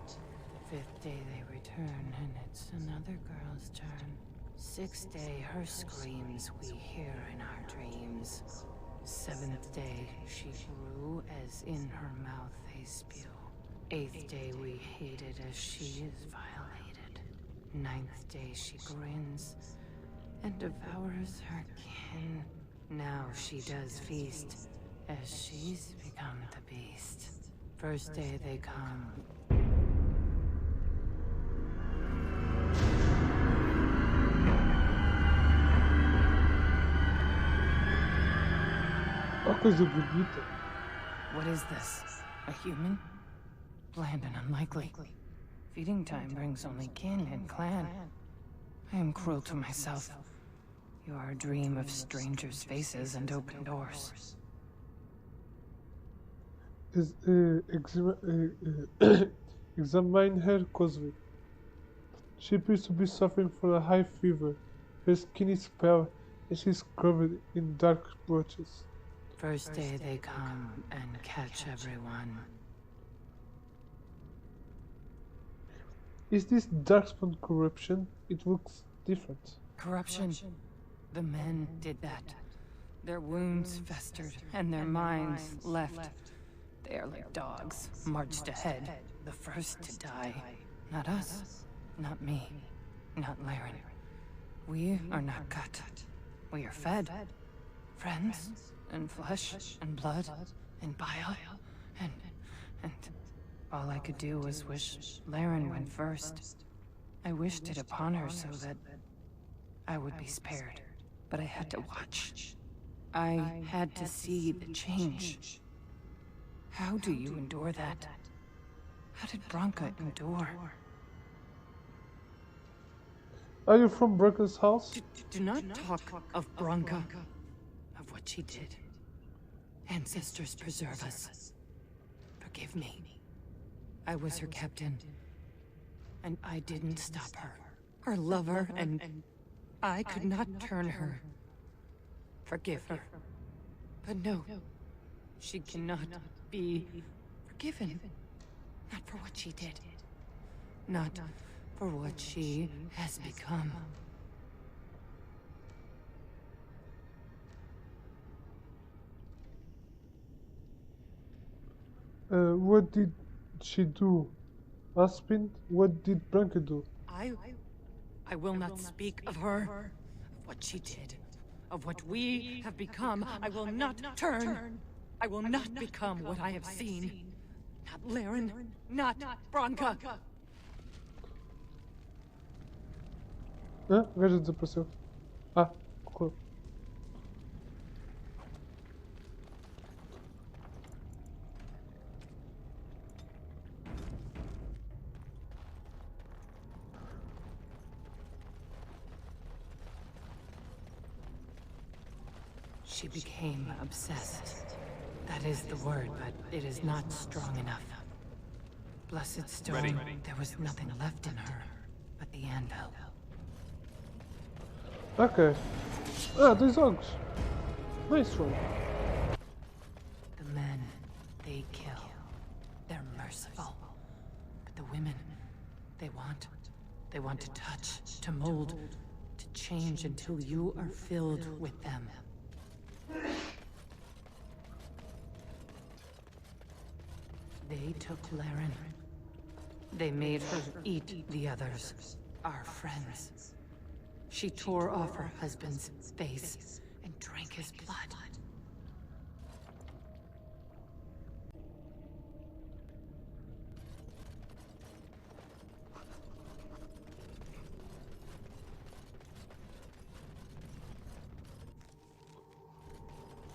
Fifth day they return and it's another girl's turn. Sixth day, her screams we hear in our dreams. Seventh day, she grew as in her mouth they spew. Eighth day, we hated as she is violated. Ninth day, she grins and devours her kin. Now she does feast as she's become the beast. First day they come. Uma coisa bonita. What is this? A human? Bland and unlikely. Feeding time brings only kin and clan. I am cruel to myself. You are a dream of strangers' faces and open doors. Examine her closely. She appears to be suffering from a high fever. Her skin is pale and she is covered in dark blotches. First day they come and catch everyone. Is this darkspawn corruption? It looks different. Corruption. The men did that. Their wounds festered and their minds left. They are like dogs, marched ahead, the first to die. Not us, not me, not Laren. We are not cut. We are fed. Friends, and flesh, and blood, and bile, and all I could do was wish Laren went first. I wished it upon her so that I would be spared. But I had to watch. I had to see the change. How do you endure that? How did Branka endure? Are you from Branka's house? Do not talk of Branka, of what she did. Ancestors preserve us. Forgive me. I was her captain, and I didn't stop her. Her lover, and I could not turn her. Forgive her. But no, she cannot be forgiven. Not for what she did. Not for what she has become. What did she do? Aspin, what did Branka do? I will not speak of her, of what she did, of what we have become. I will not turn. I will not become what I have seen. Not Laren, not Branka. Hã? O gajo desapareceu. Ah, correu. She became obsessed. That is the word, but it is not strong enough. Blessed stone, there was nothing left in her but the anvil. Ok. Ah, 2 jogos. Nice one. The men, they kill. They're merciful. But the women, they want to touch, to mold, to change until you are filled with them. They took Laren. They made her eat the others, our friends. She tore off her husband's face and drank his blood.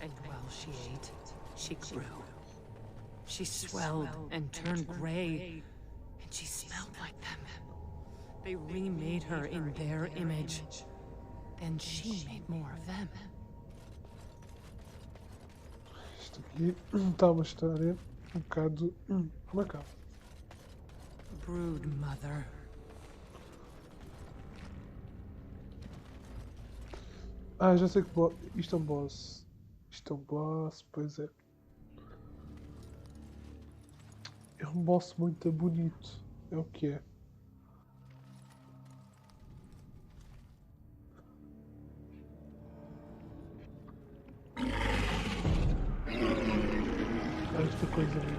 And while she ate, she grew. She swelled and turned gray, and she smelled like them. They remade her in their image. Then she made more of them. Isto aqui está uma história um bocado macabra. Brood mother. Ah, já sei que isto é um boss. Isto é um boss, pois é. É um boss muito bonito. É o que é. Esta coisa ali.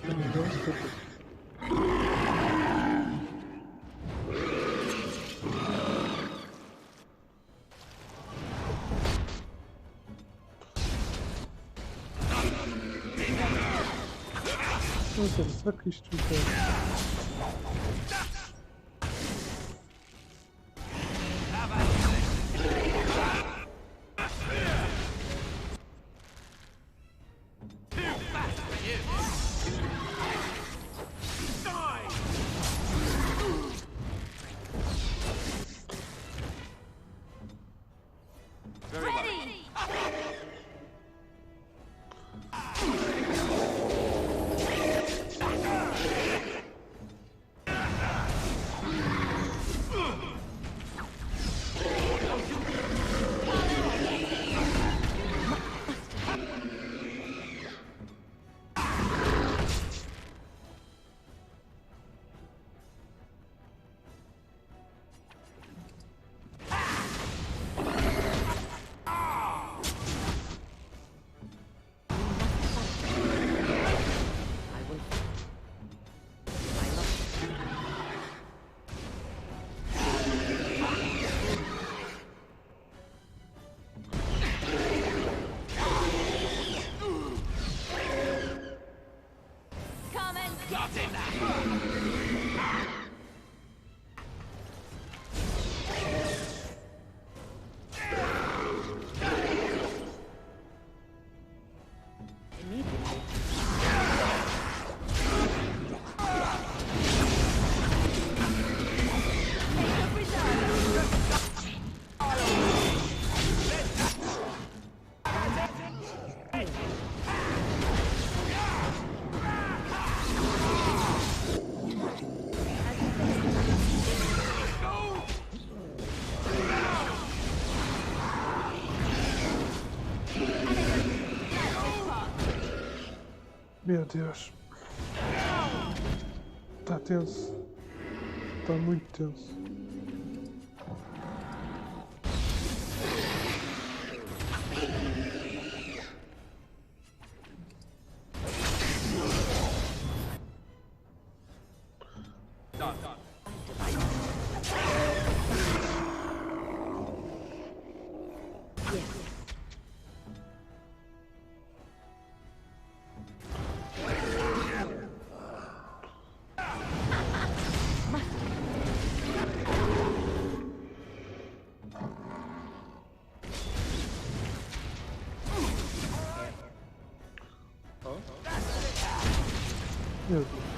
Eu gosto. Será que isto é... Meu Deus. Está tenso. Está muito tenso. Meu Deus.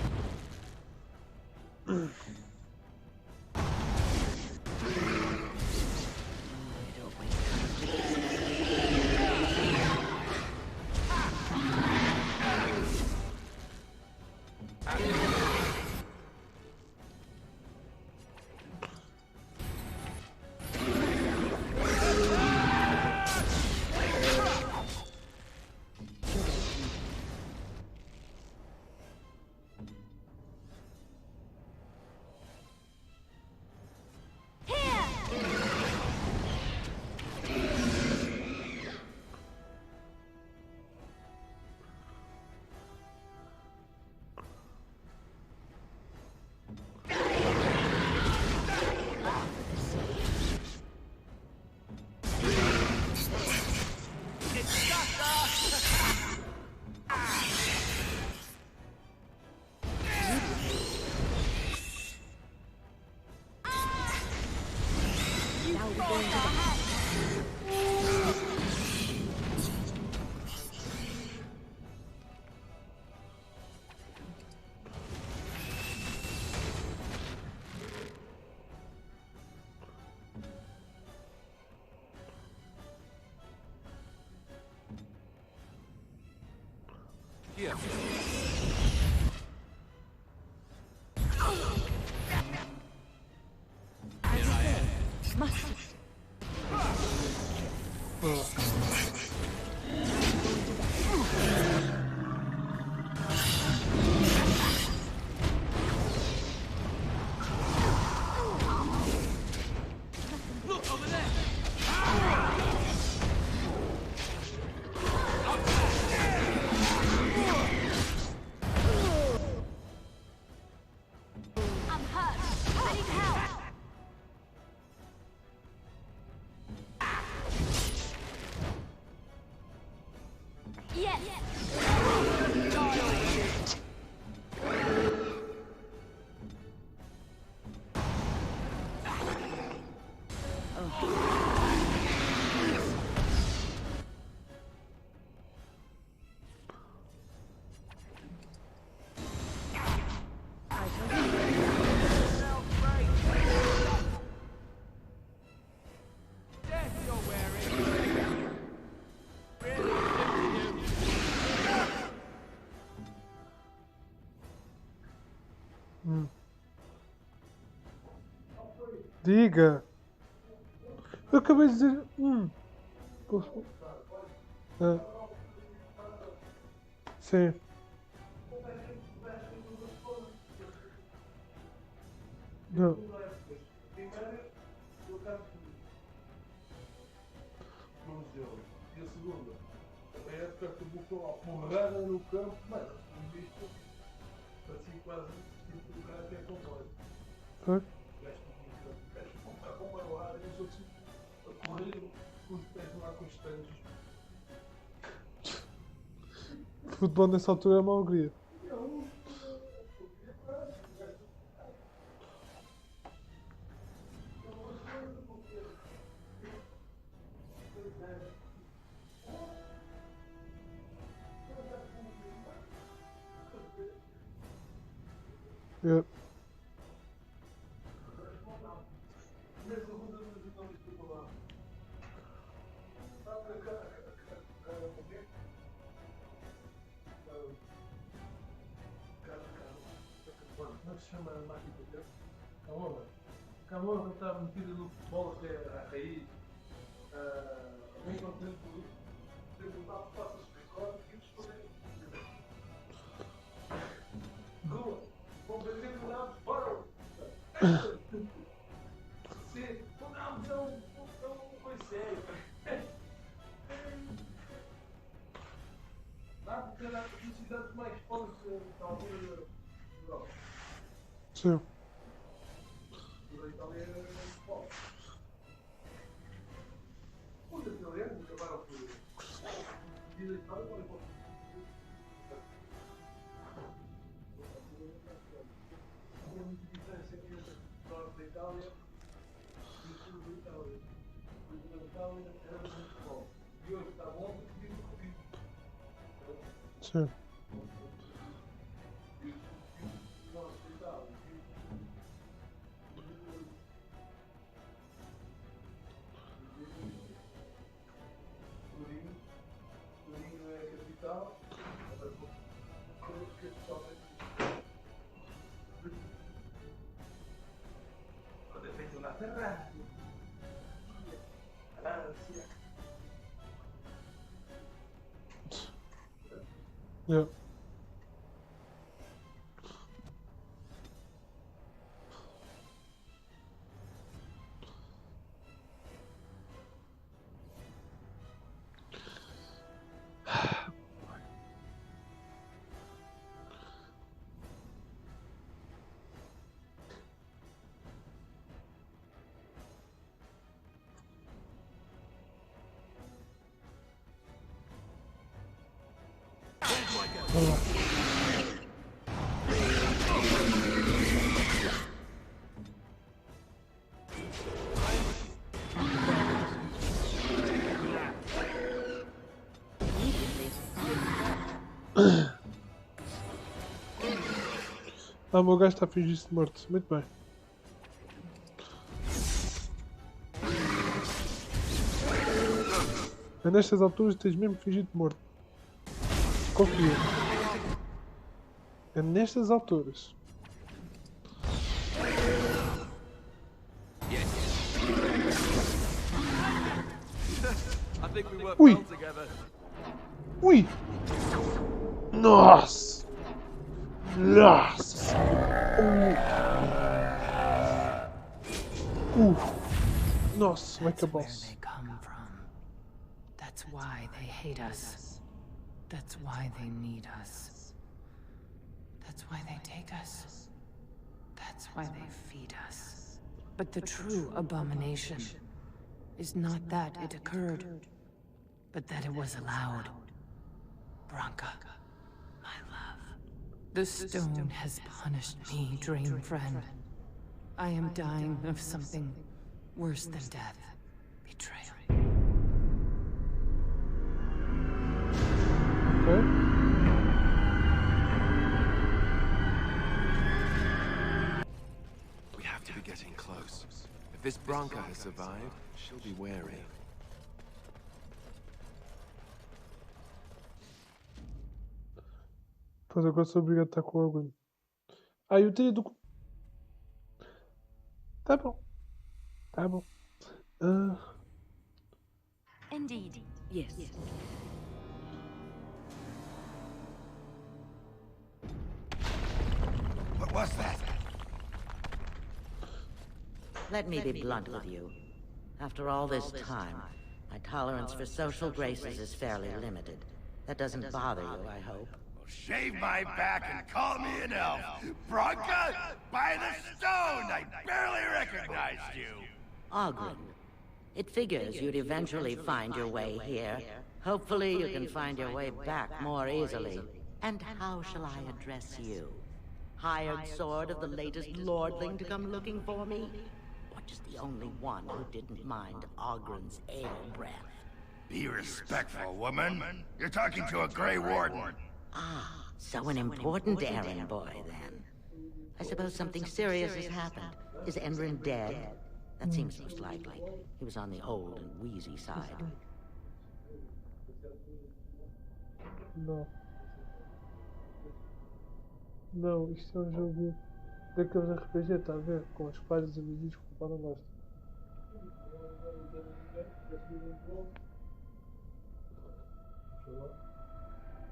Here. Look over there! I'm hurt. I need help. Yes. Diga! Eu acabei de dizer. Posso... Ah. Sim. Não. E a segunda, também é porque botou a porrada no campo, mas visto, assim quase tipo o cara tem controle. Foi? O gajo a bomba no ar e os outros a correr com os pés lá com os pés. Futebol nessa altura é uma alegria. Yeah. Como é que se chama a máquina de tempo? Camorra. Camorra está metida no futebol até à raiz. Vem com o tempo, passa-se o recorde e eles podem. Sim, não consegue. Dá porque era a cidade mais forte da altura da Europa. Sim. A Itália era muito forte. Os italianos acabaram por dizer a Itália para o havia muita diferença entre o norte da Itália e o sul da Itália. O sul da Itália era muito bom. E hoje está bom porque vive o rio. Sim. E o norte da Itália vive Turim é a capital. A capital quando é feito na terra. Yeah. Ah, o meu gajo está a fingir-se de morto. Muito bem. É nestas alturas tens mesmo fingido de morto. Confia. É nestas alturas. Ui! Ui! Nossa! Nossa! Nossa, like a boss. They come from. That's why they hate us. That's why they need us. That's why they take us. That's why they feed us. But the true abomination is not that it occurred, but that it was allowed. Branka, my love. The stone has punished me, dream friend. I am dying of something worse than death. Betrayal. Okay. We have to be getting close. If this Branka has survived, she'll be wary. Pois agora sou obrigado a estar com alguém. Ah, eu tenho do... Tá bom. Tá bom. Indeed. Yes. What was that? Let me be blunt with you. After all this time, my tolerance for social graces is fairly limited. That doesn't bother you, I hope. Shave my back and call me an elf. Branka, by the stone! I barely recognized you. Ogren. It figures you'd eventually find your way here. Hopefully you can find your way back more easily. And how shall I address you? Hired sword of the latest lordling to come looking for me? Or just the only one who didn't mind Ogren's ale breath? Be respectful, woman. You're talking to a Grey Warden. Ah, so an important errand boy, then. I suppose something serious has happened. Is Enrin dead? That seems most likely. He was on the old and wheezy side. Não. Não, isto é um jogo daqueles RPG, está a ver? Com as páginas e vídeos que o pá não gosta.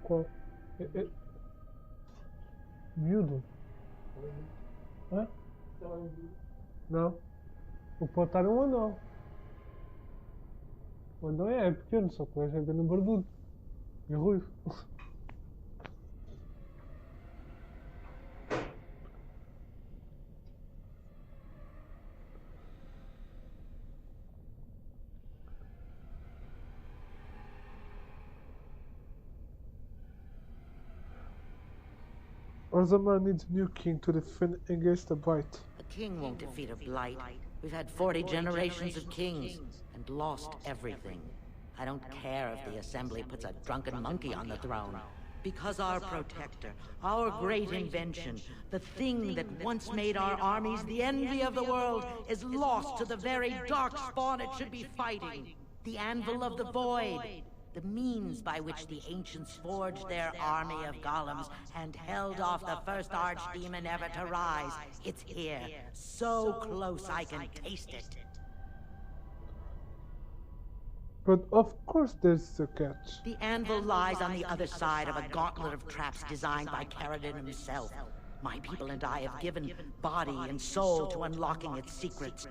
Qual? Miúdo? Hã? Não. O que pode estar é um anão. O anão é pequeno, só que o gajo é grande barbudo. E ruivo. Orzammar needs a new king to defend against the blight. A king won't defeat a blight. We've had 40 generations of kings and lost everything. I don't care if the Assembly puts a drunken monkey on the throne. Because our protector, our great invention, the thing that once made our armies the envy of the world, is lost to the very dark spawn it should be fighting. The Anvil of the Void. The means by which the ancients forged their army of golems and held off the first archdemon ever to rise. It's here, so close I can taste it. But of course there's a catch. The Anvil lies on the other side of a gauntlet of traps designed by Caradon himself. My people and I have given body and soul to unlocking its secrets.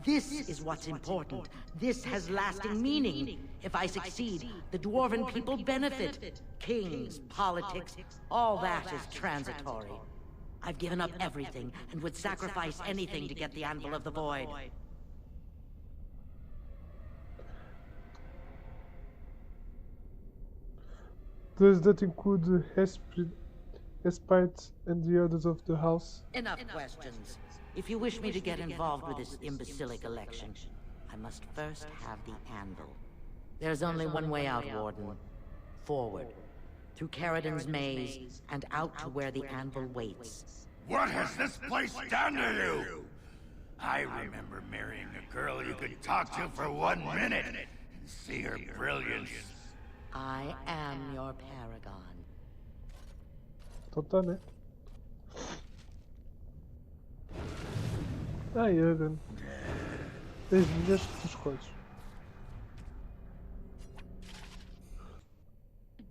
This is what's important. This has lasting meaning. If I succeed, the Dwarven people benefit. Kings, politics, all that is transitory. I've given up everything and would sacrifice anything to get the Anvil of the Void. Does that include the Espites and the others of the house? Enough questions. If you wish me to get involved with this imbecilic election, I must first have the Anvil. There's only one way out, Warden. Forward. Through Caradon's maze, and out to where the Anvil waits. What has this place done to you? I remember marrying a girl you could talk to for 1 minute and see her brilliance. I am your paragon. Então tá, né? Ai, Egan. 10 milhas que escolhes.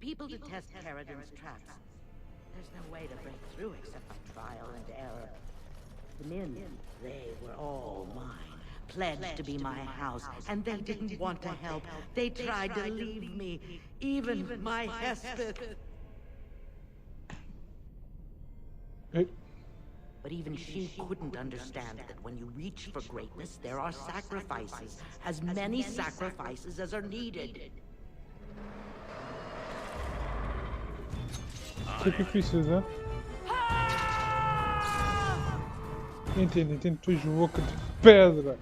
People detest Caradon's traps. There's no way to break through except by trial and error. The men, they were all mine. Pledged to be my house, and they didn't want to help. They tried to leave me, even my Hespeth. Hey. But even she couldn't understand that when you reach for greatness, there are sacrifices. As many sacrifices as are needed. Sacrifícios, é? Entendo, tu és boca de pedra.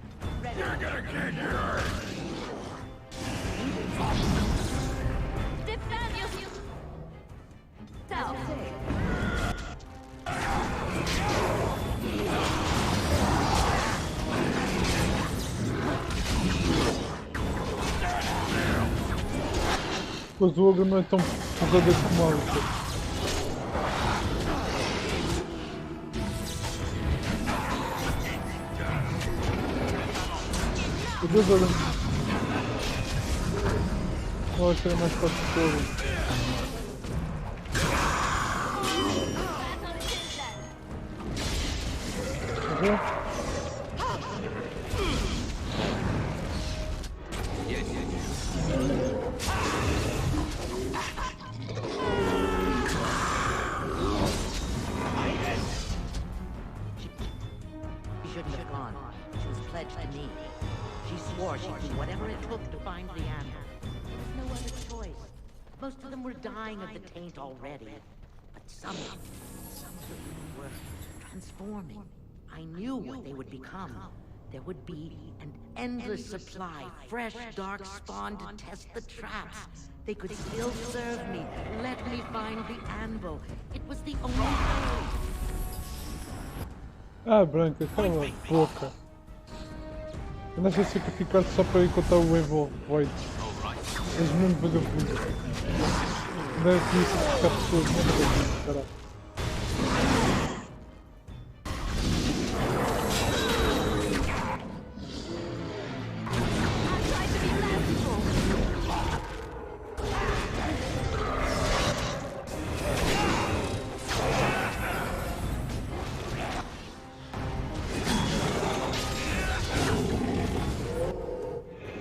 Mas o ogro não é tão porradeiro como a outra. O Deus olha. Eu acho que era mais forte que o ogro. Morreu? Dying of the taint already, but some of them were transforming. I knew what they would become. There would be an endless supply, fresh, dark spawn to test the traps. They could still serve me, let me find the Anvil. It was the only way. Ah, Branca, cala a boca. Andas a sacrificar só para encontrar o Anvil Void. És mesmo vagabundo. Não é difícil ficar pessoas mesmo vagabundo, caralho.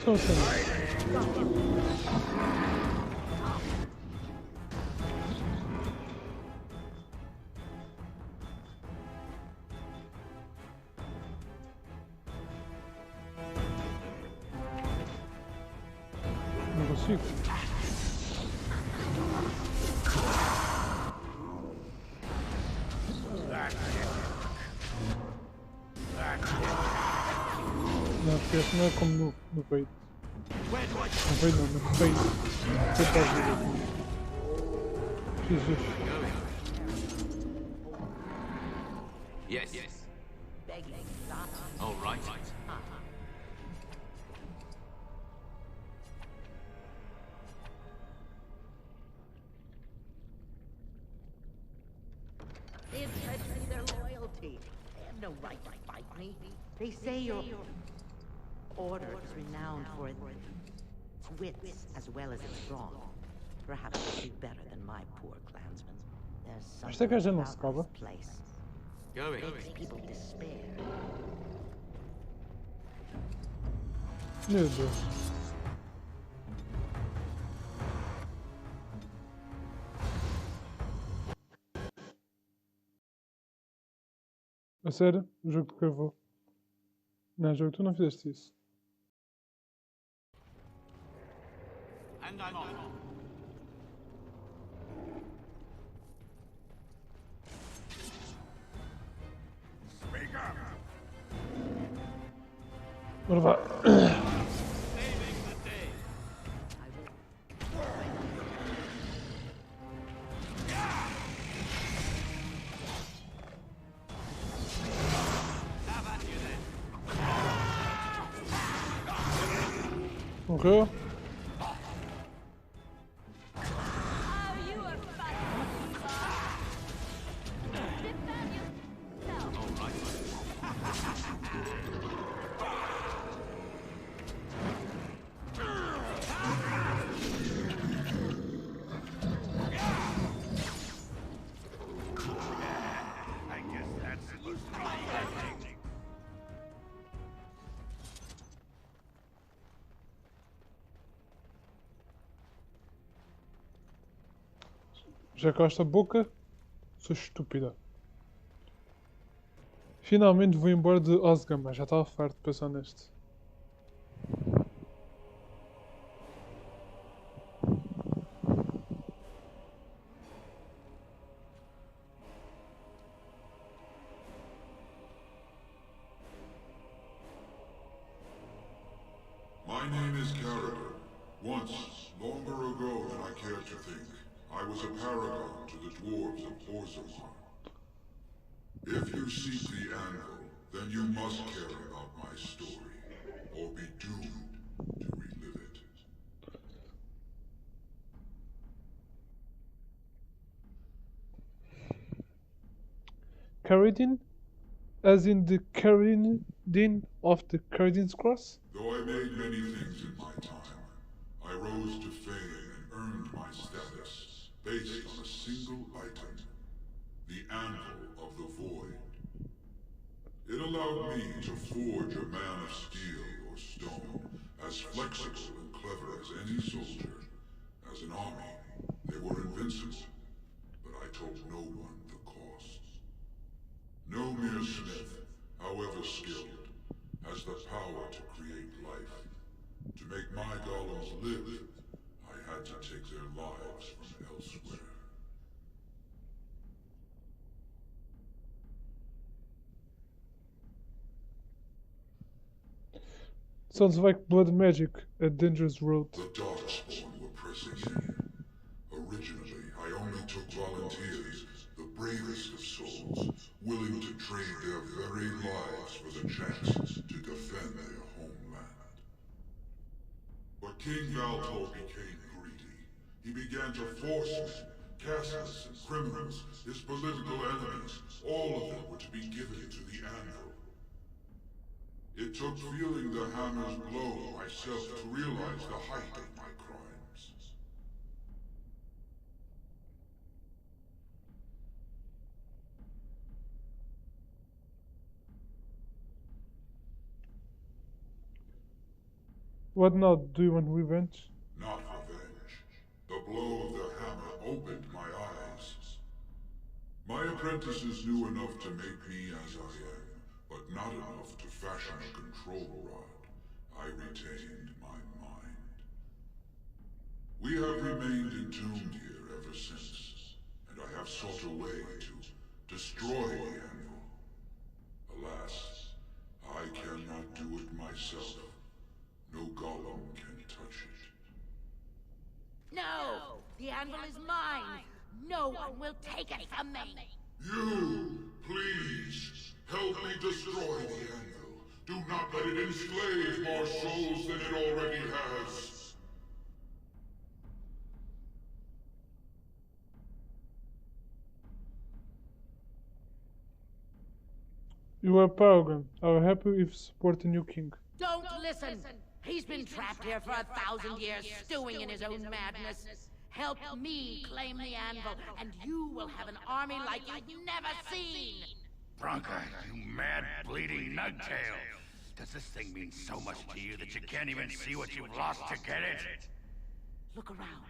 estão a ser? Não consigo. Não, esquece, não é como no peito. No peito não, no peito. Peito da vida. Jesus. Yes. All right. They have pledged me their loyalty. They have no right to fight me. They say your order is renowned for its wits as well as its brawn. Perhaps you'll do better than my poor clansmen. There's Esta something gaja não se about cala. this place. Going. Makes people despair. Meu Deus. A sério? O jogo que eu vou. Não, jogo, tu não fizeste isso. And I'm on. Speak up! Ora vá. Saving the day. Have at you then. Morreu. I guess that's it. Já com esta boca, sou estúpida. Finalmente vou embora de Osgama, mas já estava farto de pensar neste. My name is Carragher. Once, longer ago than I care to think, I was a paragon to the dwarves of Orzammar. If you seek the Anvil, then you must care about my story, or be doomed to relive it. Caridin? As in the Caridin of the Caridin's Cross? Though I made many things in my time, I rose to fame and earned my status based on a single item, the Anvil of the Void. It allowed me to forge a man of steel or stone, as flexible and clever as any soldier. As an army, they were invincible, but I told no one the cost. No mere smith, however skilled, has the power to create life. To make my golems live, I had to take their lives from elsewhere. Sounds like blood magic, a dangerous road. The Darkspawn were pressing in. Originally, I only took volunteers, the bravest of souls, willing to trade their very lives for the chance to defend their homeland. But King Valtor became greedy. He began to force men, casteless and criminals, his political enemies, all of them were to be given to the Anvil. It took feeling the hammer's blow myself to realize the height of my crimes. What now? Do you want revenge? Not revenge. The blow of the hammer opened my eyes. My apprentices knew enough to make me as I am, but not enough to fashion a control rod. I retained my mind. We have remained entombed here ever since, and I have sought a way to destroy the Anvil. Alas, I cannot do it myself. No golem can touch it. No! The Anvil is mine! No one will take it from me! You, please, help me destroy the Anvil. Do not let it enslave more souls than it already has. You are Paragon. Are happy if supporting your king. Don't listen! He's been trapped here for 1,000 years, stewing in his own madness. Help me claim the Anvil, and you will have an army like you've never seen! Bronca, you mad, bleeding nugtail! Does this thing mean so much to you that you can't even see what you've lost to get it? Look around.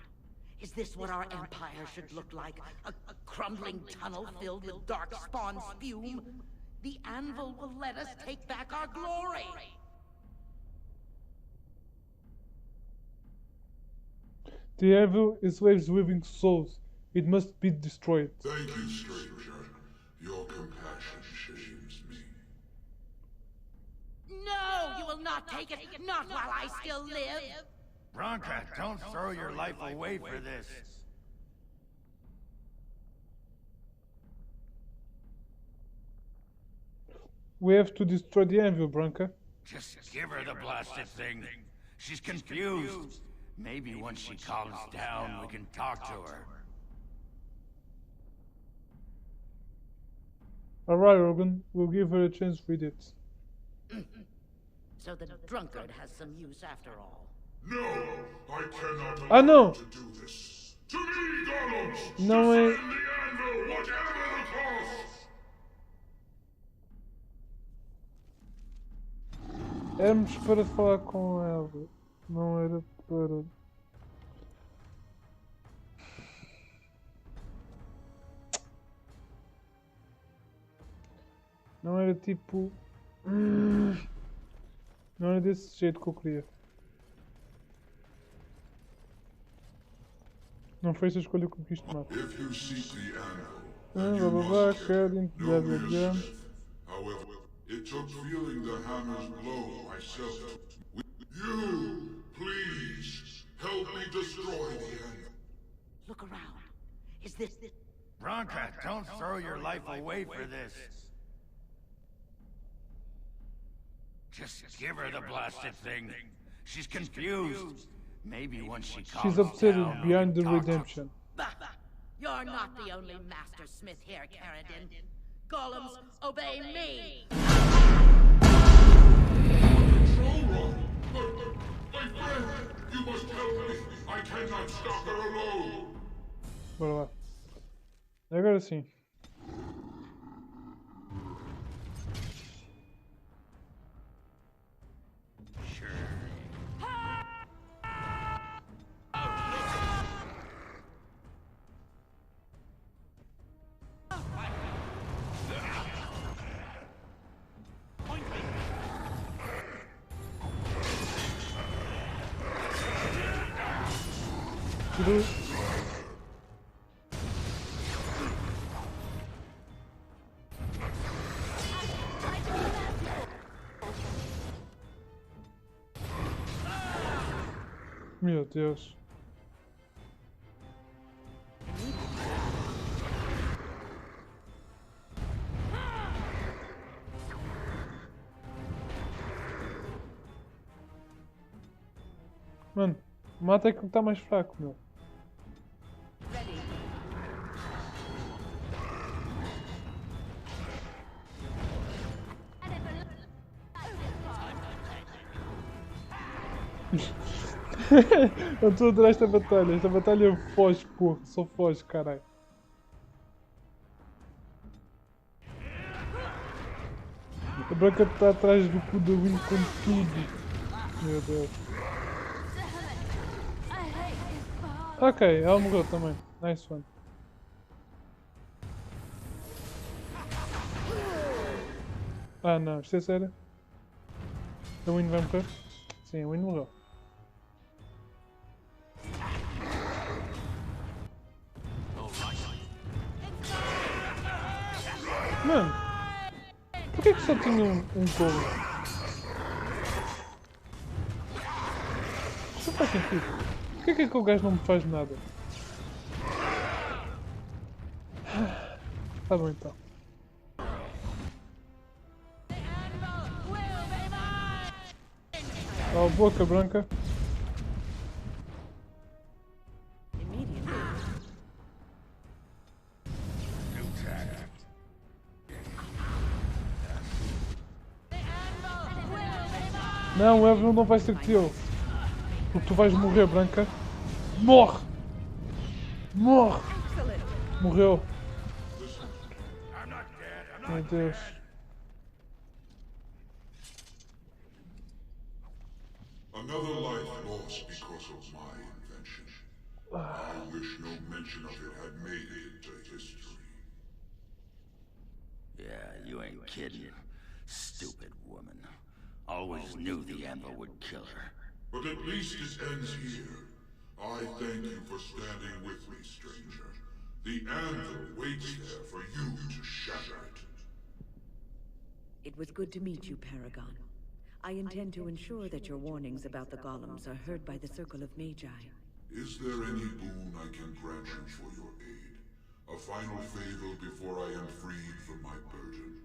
Is this what our empire should look like? A crumbling tunnel filled with dark spawn spume? The Anvil will let us take back our glory! The Anvil enslaves living souls. It must be destroyed. Thank you, stranger. Your compassion shames me. No! You will not take it! Not while I still live! Bronca, don't throw your life away for this. We have to destroy the Anvil, Branca. Just give her the blasted thing. She's confused. Maybe once she calms down, we can talk to her. Alright, Rogan. We'll give her a chance with it. So the drunkard has some use after all. No! I cannot Ah, allow não! you to do this! To me, golems! Não é... Defend the Anvil, whatever the cost! Éramos para falar com ela. Não era para... Não era tipo... Não era desse jeito que eu queria. Não foi essa a escolha que eu quis tomar. If you seek the Blá Anvil, blá blá, querem, blá blá blá. however, it took feeling the hammer's blow myself. You, please, help me destroy the Anvil. Look around. Is this... Bronca, don't throw your life away for this. Just give her the blasted thing. She's confused. Maybe once she calms She's upset down, behind the we can talk to her. redemption. Bah! You're not the only master smith here, Caradin. Golems, obey me! My friend, you must help me. I cannot stop her alone. Bora lá. Agora sim. Tudo... Meu Deus. Mano, mata é que está mais fraco, meu. Eu estou atrás desta batalha. Esta batalha foge, porra. Só foge, caralho. A Branca está atrás do cu da Win com tudo. Meu Deus. Ok, ela morreu também. Nice one. Ah não, isto é sério? A Win vai morrer? Sim, a Win morreu. Mano, porquê que só tinha um couro? Isso não faz sentido. Porquê que aquele gajo não me faz nada? Tá bom então. Oh, boca branca. Não, o Anvil não vai ser teu. Porque tu vais morrer, branca. Morre! Morre! Morreu. Meu Deus. Another life lost because of my invention. I wish no mention of it had made it into history. Yeah, you ain't kidding. Stupid woman. Always knew the Anvil would kill her. But at least it ends here. I thank you for standing with me, stranger. The Anvil waits there for you to shatter it. It was good to meet you, Paragon. I intend to ensure that your warnings about the golems are heard by the Circle of Magi. Is there any boon I can grant you for your aid? A final favor before I am freed from my burden?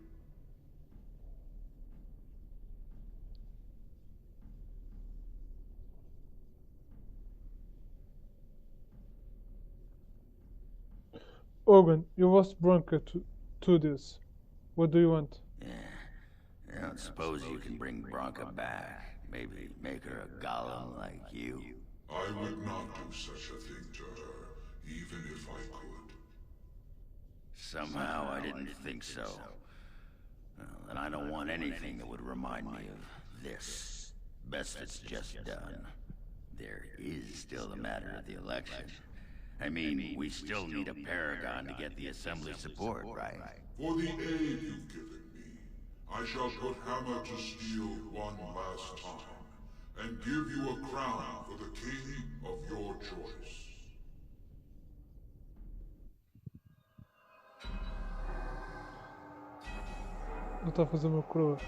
Owen, you lost Bronca to this. What do you want? I don't suppose you can bring Bronca back. Maybe make her a golem like you. I would not do such a thing to her, even if I could. Somehow I didn't think so. Well, and I don't want anything that would remind me of this. Best it's just done. There is still the matter of the election. I mean, we still need a paragon to get the assembly support, right? For the aid you've given me, I shall put hammer to steel one last time, and give you a crown for the king of your choice. Não está a fazer uma coroa.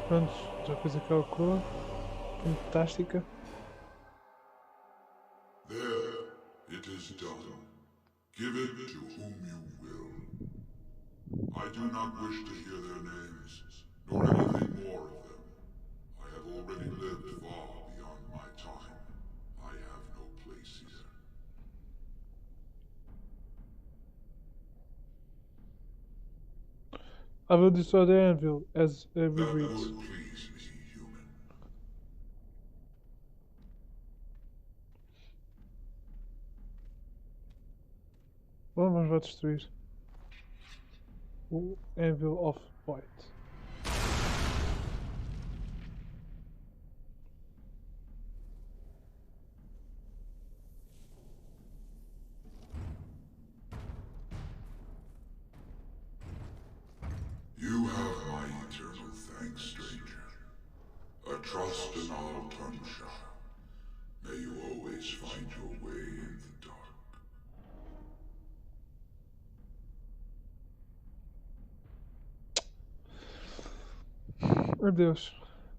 Pronto, já fez aquela coroa. Fantástica. There, it is done. Give it to whom you will. I do not wish to hear their names, nor anything more of them. I have already lived far beyond my time. I have no place here. I will destroy the Anvil as every That breed. would please me, human. Vamos lá destruir o Anvil of White. You have my eternal thanks, stranger. A trust in our tongue shall. May you always find your way in the dark. Adeus,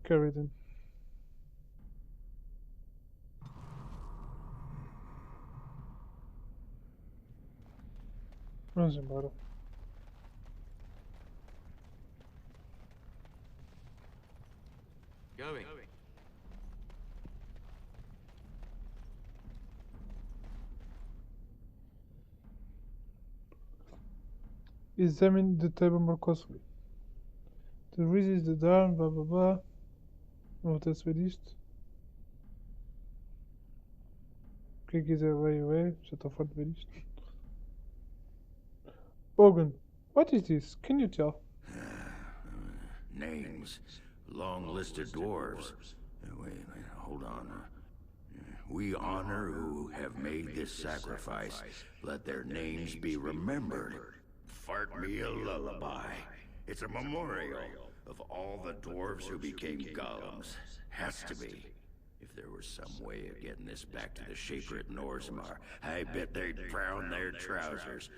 Carradine. Vamos embora. Going. Examine the table more closely. The resist the darm, blá blá blá. Não vou ter de ver isto. Quem quiser ler, já estou farto de ver isto. Ogun, what is this? Can you tell? Names. Long list of dwarves. Wait, hold on. We honor who have made this sacrifice. Let their names be remembered. Fart me a lullaby. It's a memorial of all the dwarves who became golems. Has to be. If there was some way of getting this back to the Shaper at Norzmar, I bet they'd brown their trousers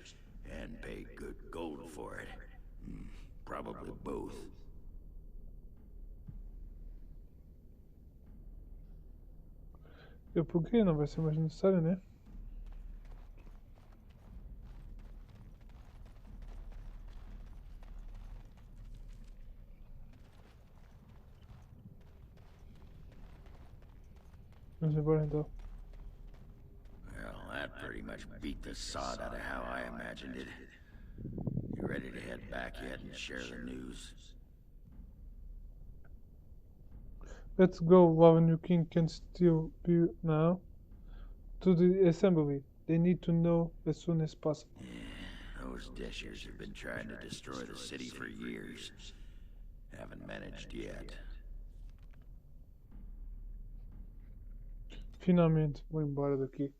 and pay good gold for it. Probably both. Eu buguei, não vai ser mais necessário, né? Vamos embora então. Well, that pretty much beat the sod out of how I imagined it. You ready to head back yet and share the news? Let's go while new king can still be now. To the assembly. They need to know as soon as possible. Those Dishers have been trying to destroy the city for years. Haven't managed yet. Finalmente vou embora daqui.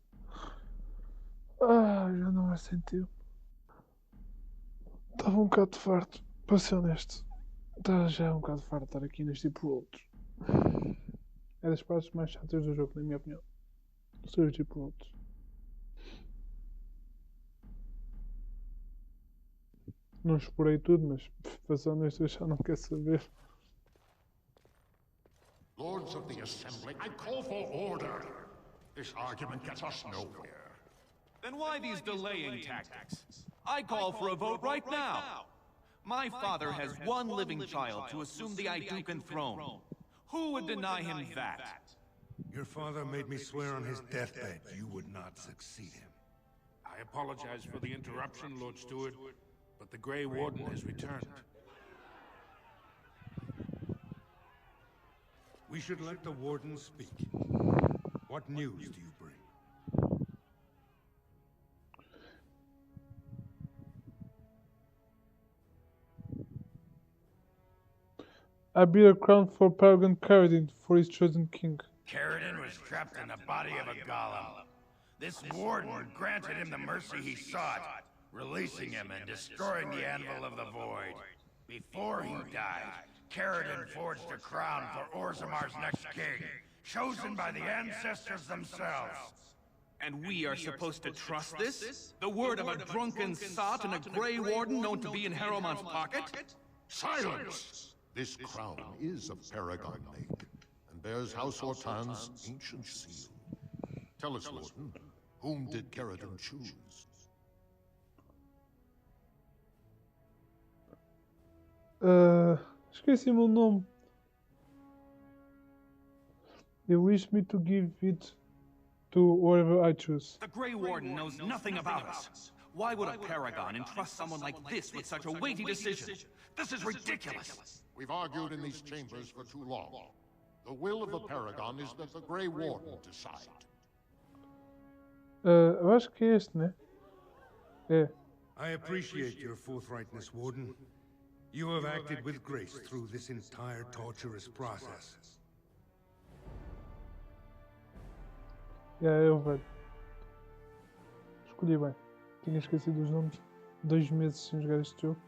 Ah, já não há sem tempo. Estava um bocado farto, para ser honesto. Estava já um bocado farto de estar aqui neste tipo de outros. É das partes mais chatas do jogo, na minha opinião. São os tipo outros. Não explorei tudo, mas para ser honesto eu já não quero saber. Lords of the Assembly, I call for order. This argument gets us nowhere. Then why these delaying tactics? I call for a vote right now. My father has one living child to assume the Idukan throne. Who would deny him that? Your father made me swear on his deathbed you would not succeed him. I apologize for the interruption, Lord Steward, but the Grey Warden has returned. We should let the Warden speak. What news do you bring? I bear a crown for Paragon Caradin for his chosen king. Caradin was trapped in the body of a golem. This warden granted him the mercy he sought, releasing him and destroying the Anvil of the Void. Before he died, Caradin forged a crown for Orzamar's next king, chosen by the ancestors themselves. And we are supposed to trust this? The word of a drunken sot and a Grey Warden known to be in Harrowmont's pocket? Silence! This crown is of Paragon make, and bears House Ortan's ancient seal. Tell us, Warden, whom did Caradin choose? Esqueci-me o nome. They wish me to give it to whoever I choose. The Grey Warden knows nothing about us. Why would a Paragon entrust someone like this with such a weighty decision? This is ridiculous. We've argued in these chambers for too long. The will of the Paragon is that the Grey Warden decide. Eu acho que é este, né? É. I appreciate your forthrightness, Warden. You have acted with grace through this entire torturous process. É eu, velho. Escolhi bem. Tinha esquecido os nomes. 2 meses sem jogar este jogo.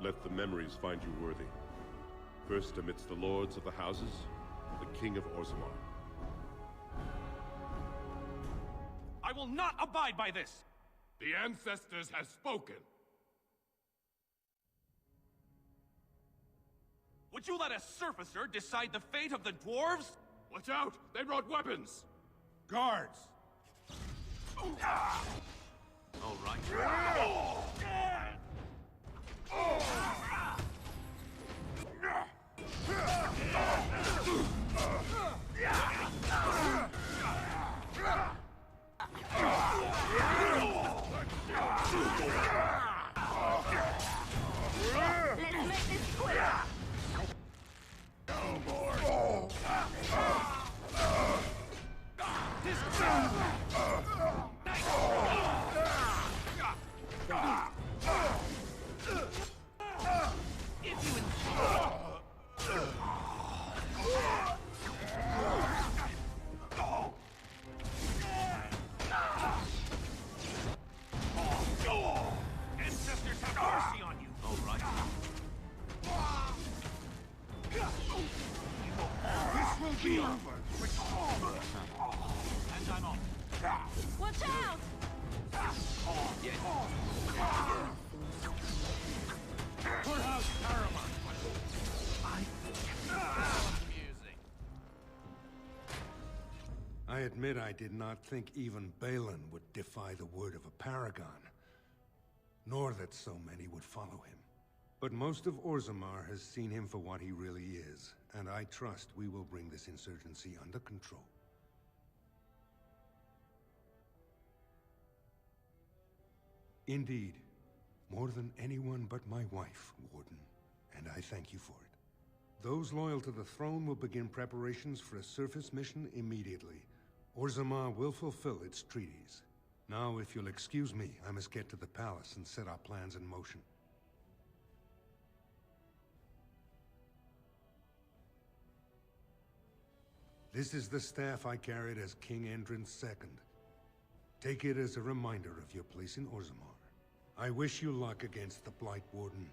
Let the memories find you worthy. First amidst the lords of the houses, the King of Orzammar. I will not abide by this! The ancestors have spoken. Would you let a surfacer decide the fate of the dwarves? Watch out! They brought weapons! Guards! All right. Let's make this quick! No more! Ancestors have mercy on you. All right. This will be over! And I'm off. Watch out! Courthouse Paramount. Amusing. I admit I did not think even Balin would defy the word of a paragon, nor that so many would follow him. But most of Orzammar has seen him for what he really is, and I trust we will bring this insurgency under control. Indeed, more than anyone but my wife, Warden, and I thank you for it. Those loyal to the throne will begin preparations for a surface mission immediately. Orzammar will fulfill its treaties. Now, if you'll excuse me, I must get to the palace and set our plans in motion. This is the staff I carried as King Endrin's II. Take it as a reminder of your place in Orzammar. I wish you luck against the Blight Warden.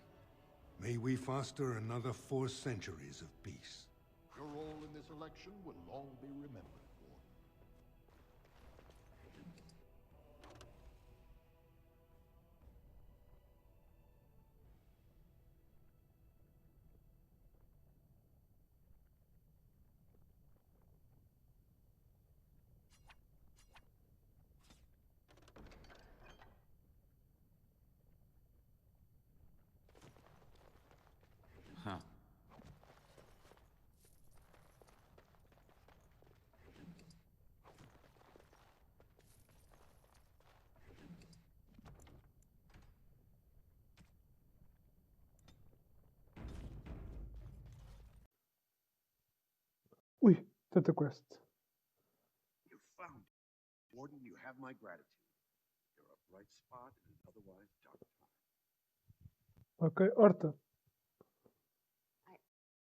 May we foster another 4 centuries of peace. Your role in this election will long be remembered, Warden. Huh. Ui, tanta quest. You found it. Warden, you have my gratitude. You're a bright spot in an otherwise dark time. Ok, Horta.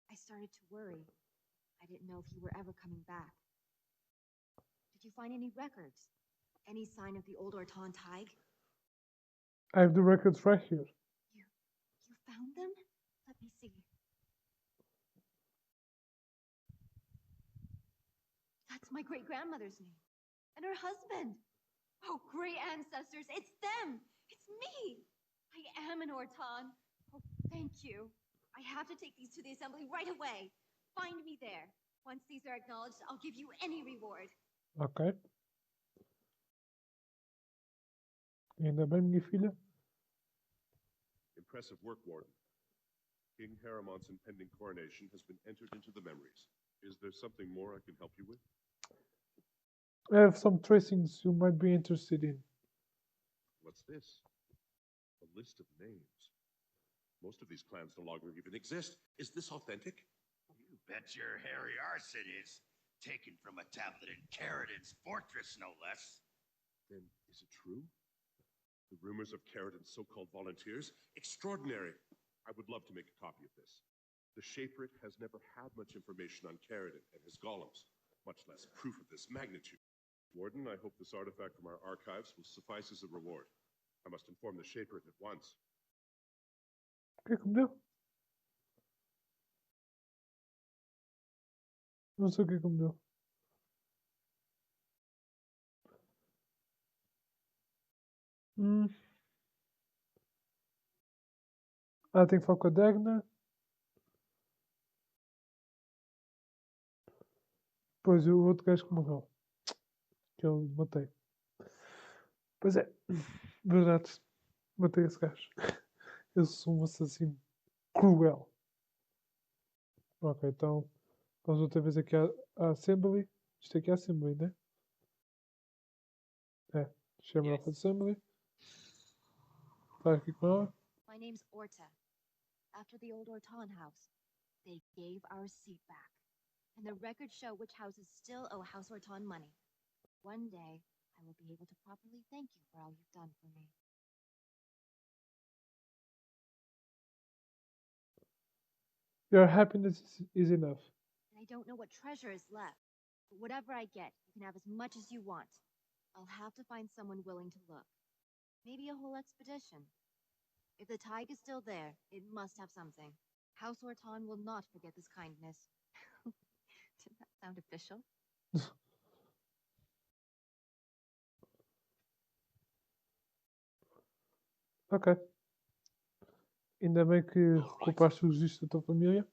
I started to worry. I didn't know if you were ever coming back. Did you find any records? Any sign of the old Orton Tig? I have the records right here. You found them? Let me see. That's my great-grandmother's name. And her husband. Oh, great ancestors, it's them! It's me! I am an Orton. Oh, thank you. I have to take these to the assembly right away. Find me there. Once these are acknowledged, I'll give you any reward. Ok. Ainda bem, minha filha. Impressive work, Warden. King Haramont's impending coronation has been entered into the memories. Is there something more I can help you with? I have some tracings you might be interested in. What's this? A list of names. Most of these clans no longer even exist. Is this authentic? You bet your hairy arse it is. Taken from a tablet in Caridin's fortress, no less. Then is it true? The rumors of Caridin's so-called volunteers? Extraordinary! I would love to make a copy of this. The Shaperate has never had much information on Caridin and his golems, much less proof of this magnitude. Warden, I hope this artifact from our archives will suffice as a reward. I must inform the Shaperate at once. O que é que me deu? Não sei o que é que me deu. Ah, tem que falar com a Dagna. Pois, o outro gajo que morreu. Que eu matei. Pois é. Verdade. Matei esse gajo. Eu sou um assassino cruel. Ok, então vamos outra vez aqui à Assembly. Isto aqui é a Assembly, né? É. Chamber of Assembly. Está aqui com ela. My name's Orta. After the old Orton house, they gave our seat back. And the records show which houses still owe House Orton money. One day, I will be able to properly thank you for all you've done for me. Your happiness is enough. And I don't know what treasure is left. But whatever I get, you can have as much as you want. I'll have to find someone willing to look. Maybe a whole expedition. If the tide is still there, it must have something. House Orton will not forget this kindness. Did that sound official? Ok. Ainda bem que recuperaste o registro da tua família.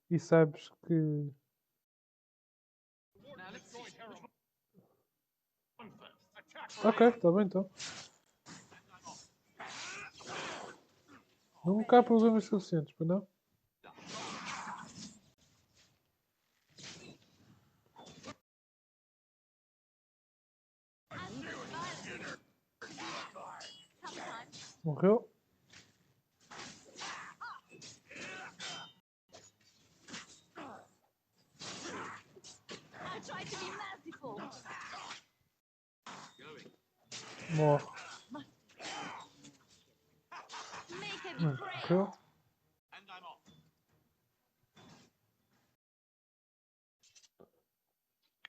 E sabes que... Ok, está bem então. Nunca há problemas suficientes, pois não? Morreu. I tried to be merciful. Morre. Make him pray. Morreu.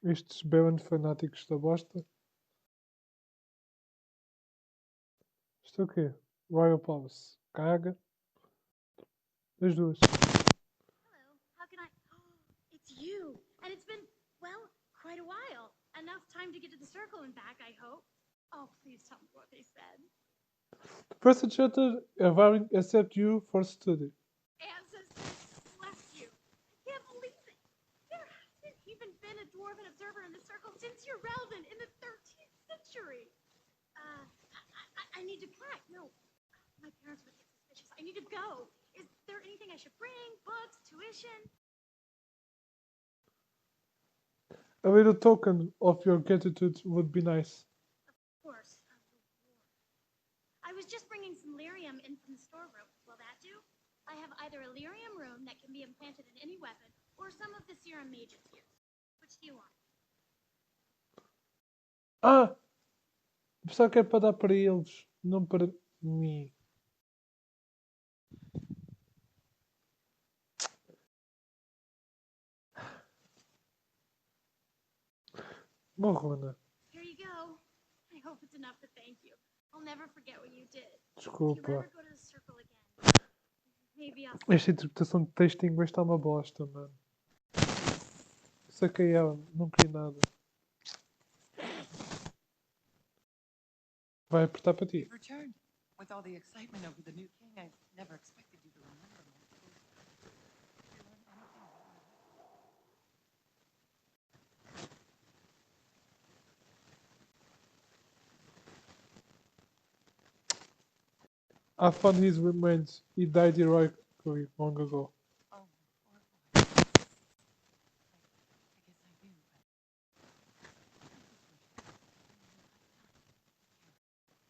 Estes Baron fanáticos da bosta. Isto é o quê? Royal Palace. Caga. As duas. Hello, how can I... It's you! And it's been, well, quite a while. Enough time to get to the circle and back, I hope. Oh, please tell me what they said. The first chapter having accept you for study. Ancestors, bless you. I can't believe it. There hasn't even been a dwarven observer in the circle since your relevant in the 13th century. I need to pack. No, my parents would get suspicious. I need to go. Is there anything I should bring? Books, tuition? A little token of your gratitude would be nice. Of course. I was just bringing some lyrium in from the storeroom. Will that do? I have either a lyrium rune that can be implanted in any weapon, or some of the serum mages use. Which do you want? Ah! Pensava que é para dar para eles, não para mim. Morrona. Here you go. I hope it's enough to thank you. I'll never forget what you did. Desculpa. If you ever go to the circle again, maybe I'll... Esta interpretação de texto em inglês está uma bosta, mano. Saquei ela, não queria nada. Vai apertar para ti. Returned. With all the excitement over the new king, I never expected you to remember me. I found his remains. He died heroically long ago.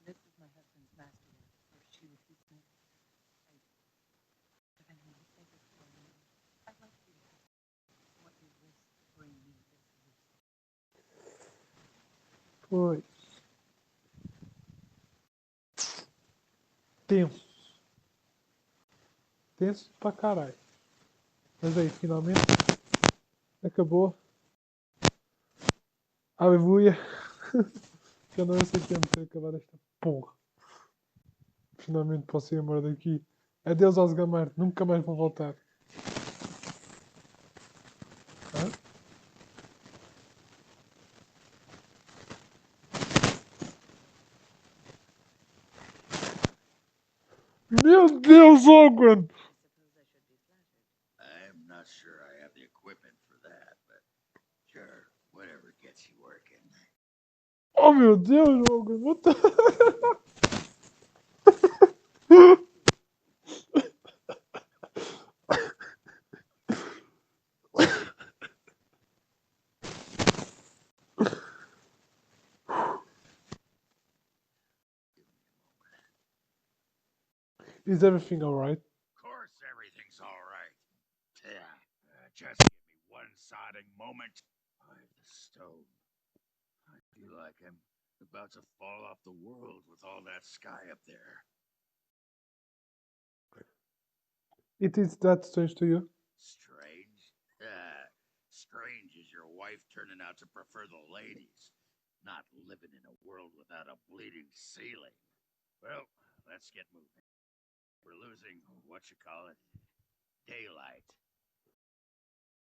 This is my husband's masterwork. If she refused me, if anyone would say this for me, I'd like you to ask what you risk to bring me this news. Pois. Tenso. Tenso para caralho. Mas aí, finalmente. Acabou. Aleluia. Já não sei tempo para acabar esta porra. Finalmente posso ir embora daqui. Adeus aos gamar. Nunca mais vou voltar. Hã? Meu Deus, Ogwen! I'm not sure I have the equipment for that, but sure. Oh meu Deus, Logan, what the... Is everything alright? Of course everything's all right. Just give me one sodding moment. I have the stone. I feel like I'm about to fall off the world with all that sky up there. It is that strange to you? Strange? Strange is your wife turning out to prefer the ladies, not living in a world without a bleeding ceiling. Well, let's get moving. We're losing, daylight.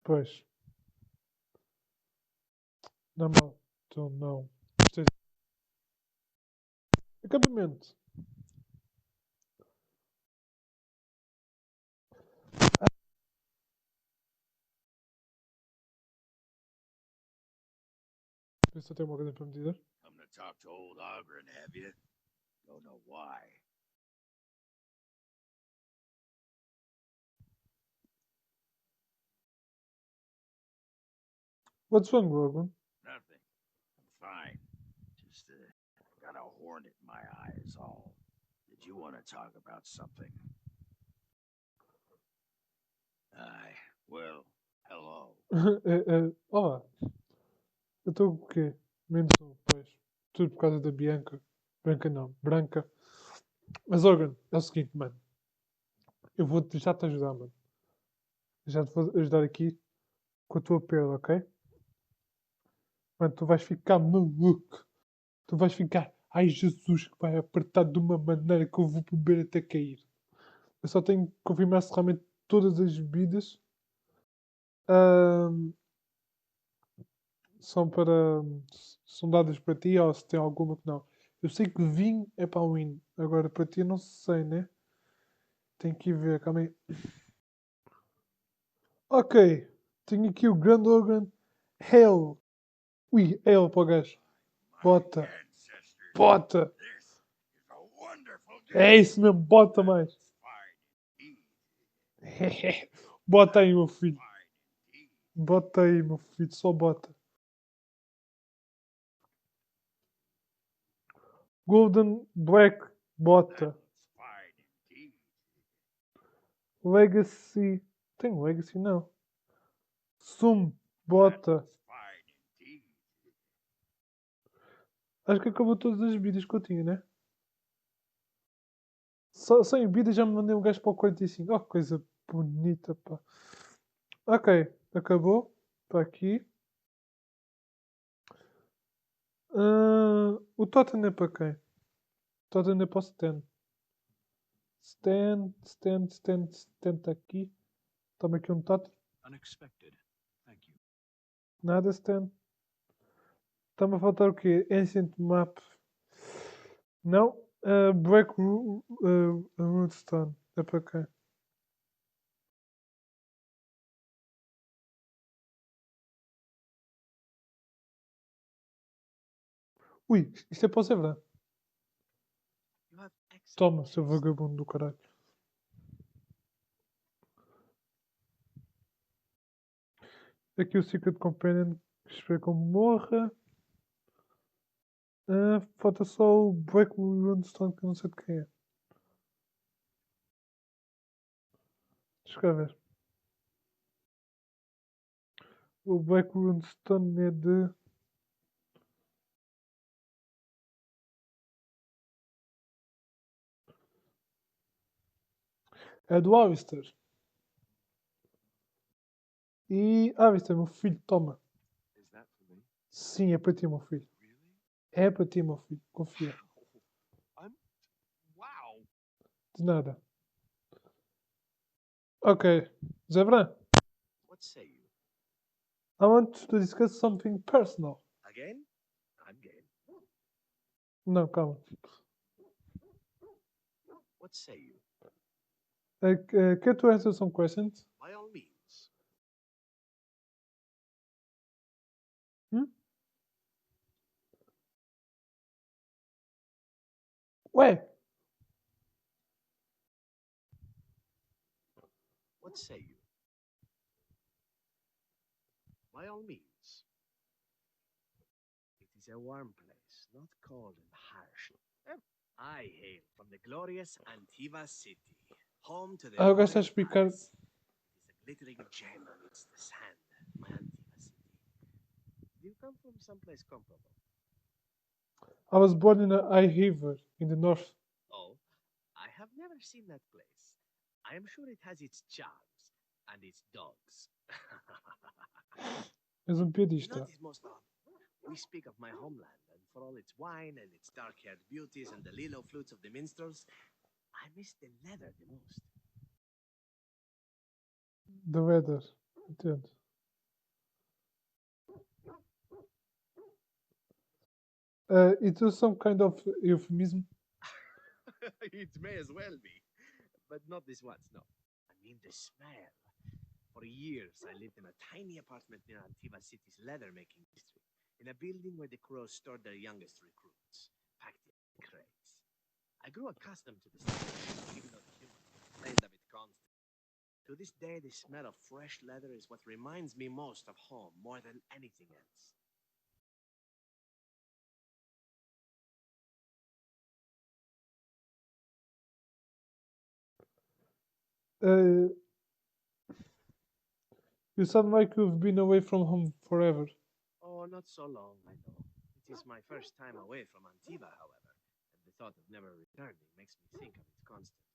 Pois. Normal. Então não. Acampamento. Pensa tem uma coisa para me dizer? Come to talk to old Ogren, have you? Don't know why. What's wrong, Logan? Nothing. I'm fine. Just got a hornet in my eye is all. Did you want to talk about something? Aye. Well, hello. Olá. Eu estou o quê? Menos um, pois. Tudo por causa da Bianca. Branca não. Branca. Mas, Logan, é o seguinte, mano. Eu vou já te ajudar, mano. Já te vou ajudar aqui com a tua perda, ok? Mano, tu vais ficar maluco. Tu vais ficar... Ai, Jesus, que vai apertar de uma maneira que eu vou beber até cair. Eu só tenho que confirmar se realmente todas as bebidas são para... são dadas para ti ou se tem alguma que não. Eu sei que vinho é para o Win. Agora, para ti, eu não sei, né? Tenho que ir ver, calma aí. Ok. Tenho aqui o Grand Logan Hale. Ui, Hale para o gajo. Bota. Bota. É isso mesmo, bota mais. Bota aí, meu filho. Bota aí, meu filho, só bota. Golden Black, bota. Legacy. Tem Legacy? Não. Sum, bota. Acho que acabou todas as bebidas que eu tinha, né? Só em bebidas já me mandei um gajo para o 45. Oh, coisa bonita, pá. Ok, acabou. Está aqui. O Totem é para quem? O Totem é para o Stan. Stan está aqui. Toma aqui um Totem. Unexpected. Thank you. Nada, Stan. Está-me a faltar o quê? Ancient Map. Não. Black Rootstone. É para quem? Ui, isto é para o Zebra. Toma, seu vagabundo do caralho. Aqui o Secret Companion. Espero que eu morra. Falta só o Black Runestone que eu não sei de quem é. Deixa eu ver. O Black Runestone é de... É do Alistair. E... Alistair, meu filho, toma. Sim, é para ti, meu filho. É para ti, meu filho. Confia. Wow. De nada. Ok. Zebra. What say you? I want to discuss something personal. Again? I'm game. Não, calma. What say you? Care to answer some questions? By all means. Ué, What say you? By all means. It is a warm place, not cold and harsh. I hail from the glorious Antiva city, home to the o gajo está a royal explicar. palace. It is a glittering gem amidst the sand, my Antiva city. Do you come from someplace comparable? I was born in a high river in the north. Oh, I have never seen that place. I am sure it has its charms and its dogs. És You piadista. notice most often, we speak of my homeland, and for all its wine and its dark-haired beauties and the lilo flutes of the minstrels, I miss the leather the most. The weather. Entendo. It was some kind of euphemism. It may as well be, but not this once, no. I mean the smell. For years, I lived in a tiny apartment near Antiva City's leather-making district, in a building where the crows stored their youngest recruits, packed in crates. I grew accustomed to the smell, even though the humans complained of it constantly. To this day, the smell of fresh leather is what reminds me most of home more than anything else. Uh, you sound like you've been away from home forever. Oh, not so long, I know. It is my first time away from Antiva, however, and the thought of never returning makes me think of it constantly.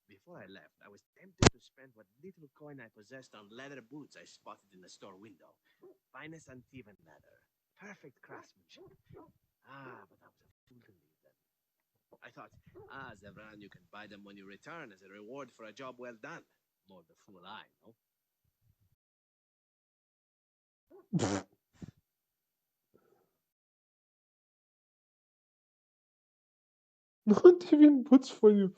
Before I left, I was tempted to spend what little coin I possessed on leather boots I spotted in the store window. Finest Antivan leather. Perfect craftsmanship. Ah, but I was a fool to leave them. I thought, Zevran, you can buy them when you return as a reward for a job well done. More the fool I, no? Not even boots for you.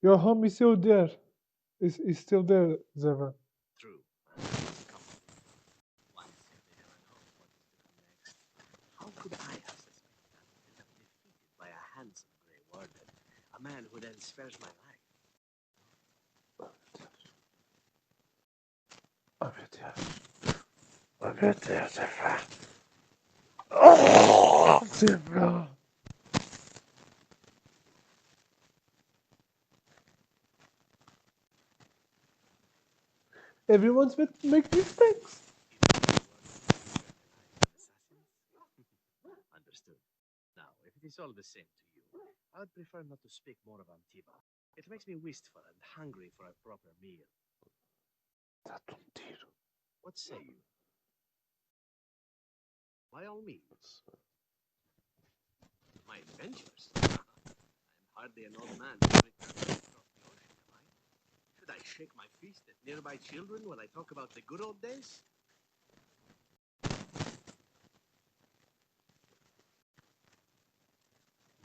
Your home is still there. Is still there, Zeva. True. Once you never know what is to come next. How could I have suspected I would end up defeated by a handsome grey warden, a man who then spares my life? Oh meu Deus. Oh meu Deus, Zeva. Oh, Zeva. Everyone's make mistakes. Understood. Now, if it is all the same to you, I would prefer not to speak more of Antiva. It makes me wistful and hungry for a proper meal. What say you? By all means. My adventures? I'm hardly an old man to return across the ocean, am I? Should I shake my fist at nearby children while I talk about the good old days?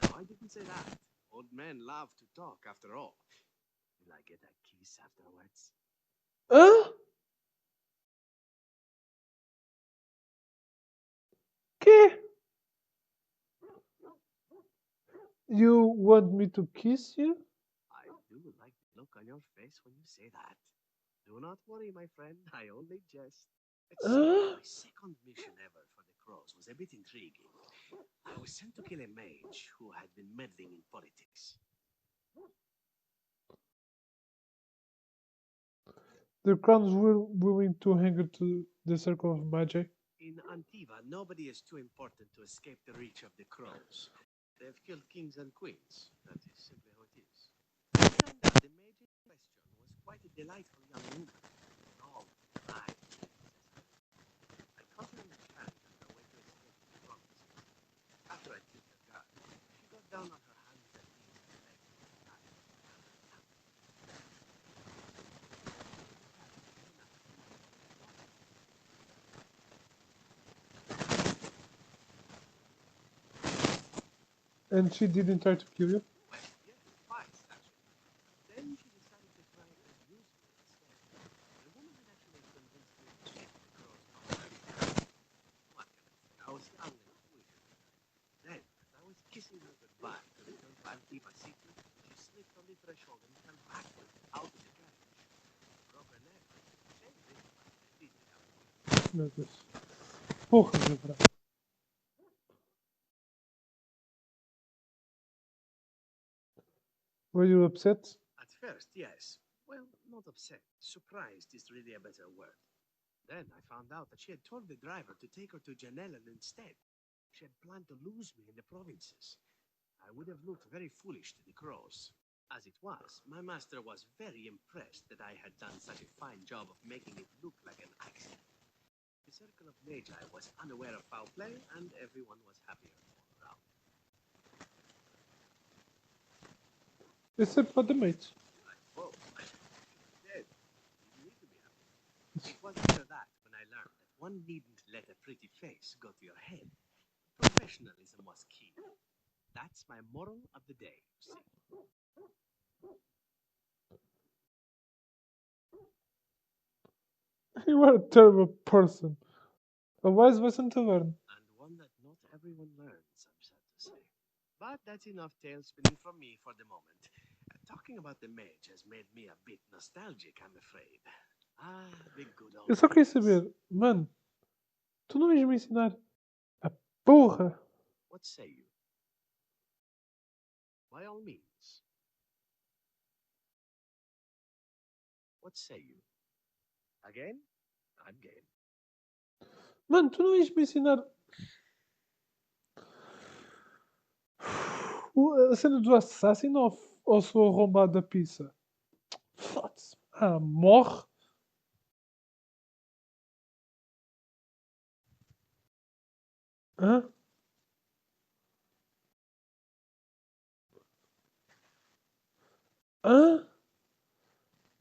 No, I didn't say that. Old men love to talk after all. Will I get a kiss afterwards? Hã? Que? You want me to kiss you? I do like the look on your face when you say that. Do not worry, my friend. I only jest. Let's see. My second mission ever for the Crows was a bit intriguing. I was sent to kill a mage who had been meddling in politics. The crowns were willing to hang her to the circle of magic. In Antiva, nobody is too important to escape the reach of the Crows. They have killed kings and queens. That is simply how it is. It turned out the mage in question was quite a delightful young woman. All right. I caught her in the carriage on her way to escape the provinces. After I killed her guard, she got down on her hands and knees and begged me to die. And she didn't try to kill you? Well, yes, twice, actually. Then she decided to try and use me instead. The woman had actually convinced me to escape the Crows' monster. What can I say? I was young and foolish at the time. threshold and fell backwards out of the carriage. Broke her leg. Shame this one. At least it happened. Meu Deus. Porra, meu braço. Were you upset? At first, yes. Well, not upset. Surprised is really a better word. Then I found out that she had told the driver to take her to Janellen instead. She had planned to lose me in the provinces. I would have looked very foolish to the crows. As it was, my master was very impressed that I had done such a fine job of making it look like an accident. The circle of Magi was unaware of foul play, and everyone was happier all around. Except for the mate. Oh, dead. You need to be happy. It was after that when I learned that one needn't let a pretty face go to your head. Professionalism was key. That's my moral of the day, you see. You are a terrible person. A wise lesson to learn. And one that not everyone learns, I'm sad to say. But that's enough tale spinning from me for the moment. Talking about the mage has made me a bit nostalgic, I'm afraid. Ah, the good old Eu só queria days. saber, mano, tu não ias me ensinar a porra? What say you? By all means. What say you? Again? I'm game. Mano, tu não ias me ensinar a cena do assassino ou sou arrombado da pizza? Foda-se. Ah, morre. Hã? Hã?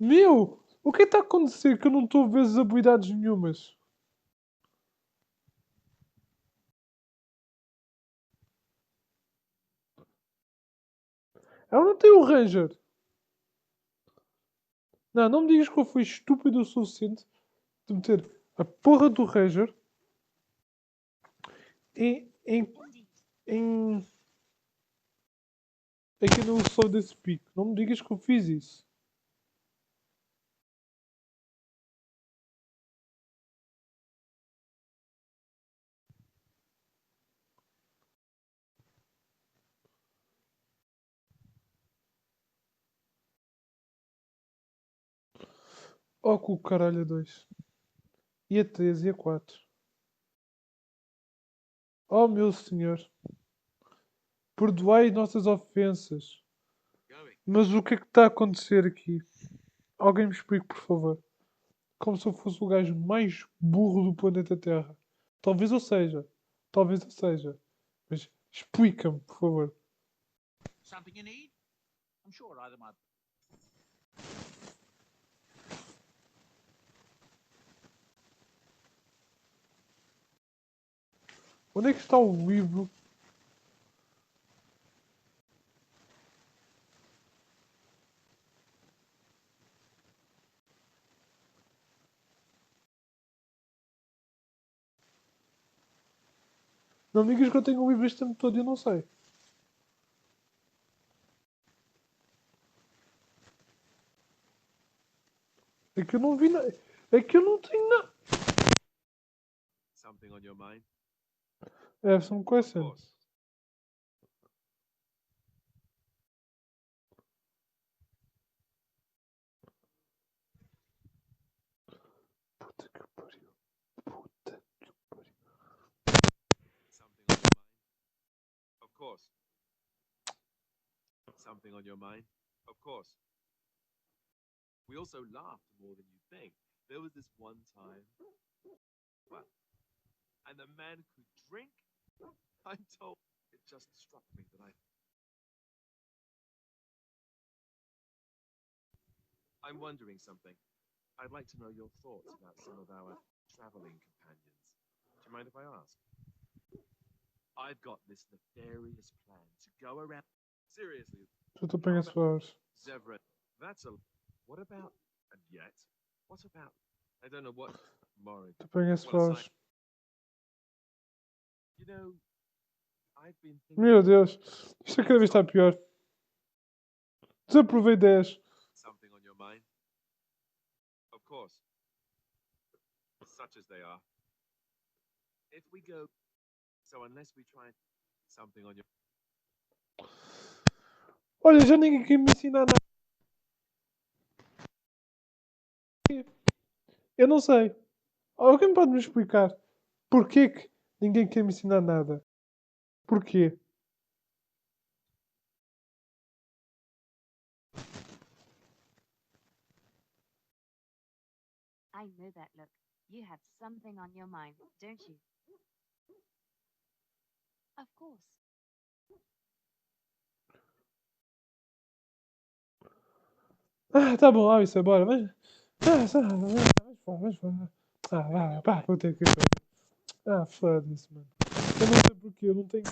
Meu! O que está a acontecer que eu não estou a ver as habilidades nenhumas? Ela não tem o Ranger. Não, não me digas que eu fui estúpido o suficiente de meter a porra do Ranger em aqui no Soul desse pico. Não me digas que eu fiz isso. Oh, com o caralho a 2. E a 3 e a 4. Oh, meu senhor. Perdoai nossas ofensas. Mas o que é que está a acontecer aqui? Alguém me explique, por favor. Como se eu fosse o gajo mais burro do planeta Terra. Talvez eu seja. Talvez eu seja. Mas explica-me, por favor. Something you need? I'm sure either my... Onde é que está o livro? Não me digas que eu tenho o livro este tempo todo e eu não sei. É que eu não vi nada. É que eu não tenho nada. Something on your mind? I have some questions. Puta que pariu. Puta que pariu. Something on your mind? Of course. Something on your mind? Of course. We also laughed more than you think. There was this one time. Well, and the man could drink. I'm told. It just struck me that I'm wondering something. I'd like to know your thoughts about some of our traveling companions. Do you mind if I ask? I've got this nefarious plan to go around. Seriously. Tu te apanhas flowers. Zevran. That's a. What about. And yet? What about. I don't know what. Mori. Tu apanhas flowers. You know. I've been thinking. Meu Deus. Isto é cada vez está pior. Desaprovei 10. Something on your mind? Of course. Such as they are. If we go... So unless we try something on your... Olha, já ninguém quer me ensinar nada. Eu não sei. Alguém pode me explicar porquê que ninguém quer me ensinar nada? Porquê? I know that look. You have something on your mind, don't you? Of course. Ah, tá bom, isso é bora. Vamos falar. Ah, pá, puta que pariu. Ah, foda-se, mano. Eu não sei porquê, eu não tenho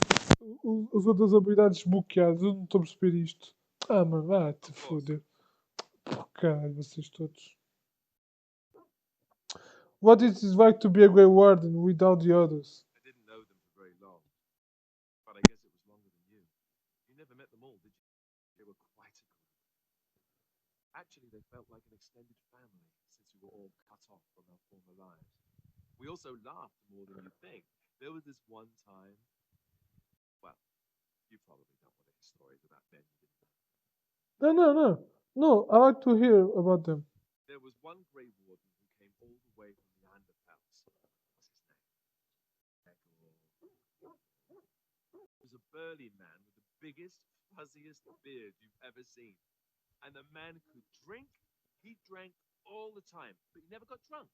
as outras habilidades desbloqueadas, eu não estou a perceber isto. Ah, mano, vai-te foder. Caralho, vocês todos. What is it like to be a Grey Warden without the others? I didn't know them for very long. But I guess it was longer than you. You never met them all, did you? They were quite a group. Actually, they felt like an extended family, since we were all cut off from our former lives. We also laughed more than you'd think. There was this one time... Well, you probably don't want to hear stories about men you didn't know. No. No, I like to hear about them. There was one Grey Warden who came all the way from the Anvil. What's his name? He was a burly man with the biggest, fuzziest beard you've ever seen. And the man could drink. He drank all the time, but he never got drunk.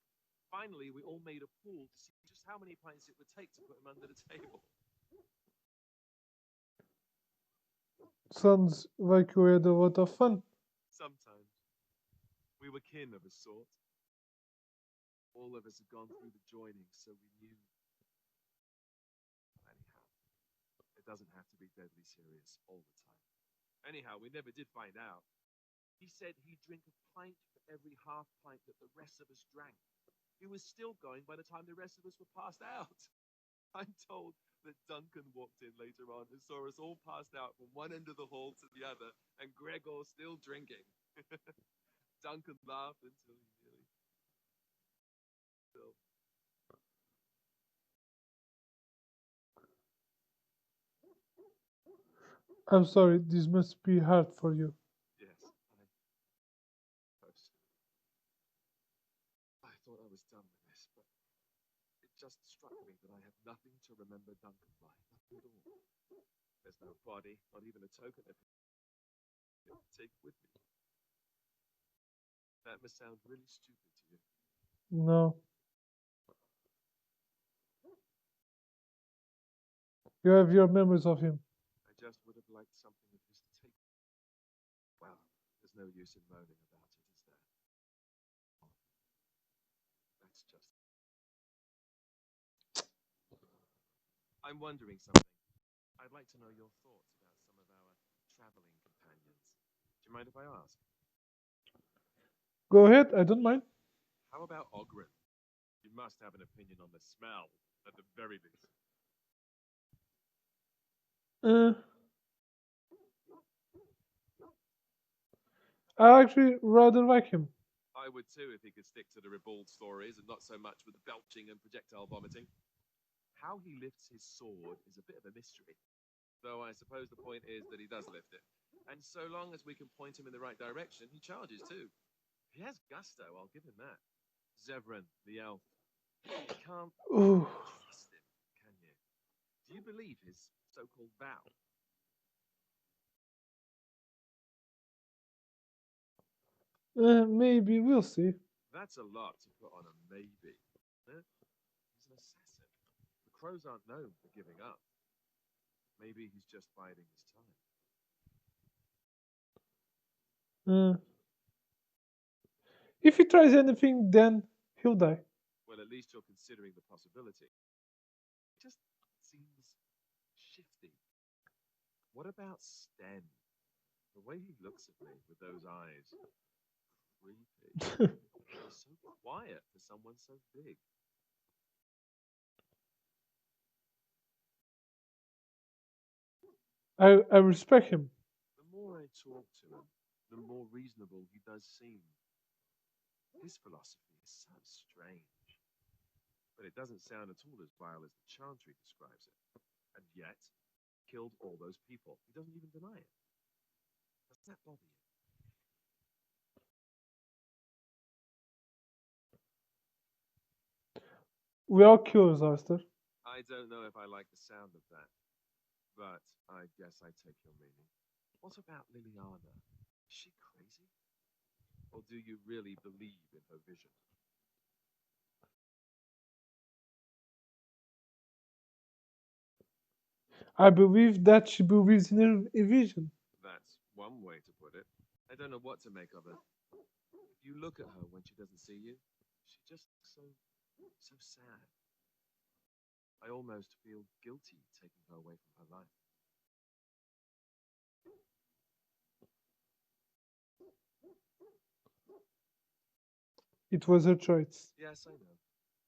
Finally, we all made a pool to see just how many pints it would take to put him under the table. Sounds like you had a lot of fun. Sometimes. We were kin of a sort. All of us had gone through the joining, so we knew. Anyhow, it doesn't have to be deadly serious all the time. Anyhow, we never did find out. He said he'd drink a pint for every half pint that the rest of us drank. He was still going by the time the rest of us were passed out. I'm told that Duncan walked in later on and saw us all passed out from one end of the hall to the other, and Gregor still drinking. Duncan laughed until he nearly... Still. I'm sorry, this must be hard for you. Yes, I thought I was done with this, but it just struck me that I have nothing to remember Duncan by. Nothing at all. There's no body, not even a token of him to take with me. That must sound really stupid to you. No. You have your memories of him. I just would have liked something of his to take. Well, there's no use in moaning about it, is there? That's just... I'm wondering something. I'd like to know your thoughts about some of our traveling companions. Do you mind if I ask? Go ahead, I don't mind. How about Ogren? You must have an opinion on the smell, at the very least. I actually rather like him. I would too if he could stick to the ribald stories and not so much with the belching and projectile vomiting. How he lifts his sword is a bit of a mystery, though I suppose the point is that he does lift it. And so long as we can point him in the right direction, he charges too. He has gusto, I'll give him that. Zevran, the elf. You can't trust him, can you? Do you believe his so-called vow? Maybe, we'll see. That's a lot to put on a maybe. Huh? He's an assassin. The crows aren't known for giving up. Maybe he's just biding his time. If he tries anything, then he'll die. Well, at least you're considering the possibility. It just seems shifty. What about Sten? The way he looks at me with those eyes. Creepy. He's so quiet for someone so big. I respect him. The more I talk to him, the more reasonable he does seem. His philosophy is so strange. But it doesn't sound at all as vile as the Chantry describes it. And yet, killed all those people. He doesn't even deny it. Does that bother you? We are curious, Arthur. I don't know if I like the sound of that, but I guess I take your meaning. What about Liliana? Is she crazy? Or do you really believe in her vision? I believe that she believes in her vision. That's one way to put it. I don't know what to make of her. If you look at her when she doesn't see you, she just looks so sad. I almost feel guilty taking her away from her life. It was her choice. Yes, I know.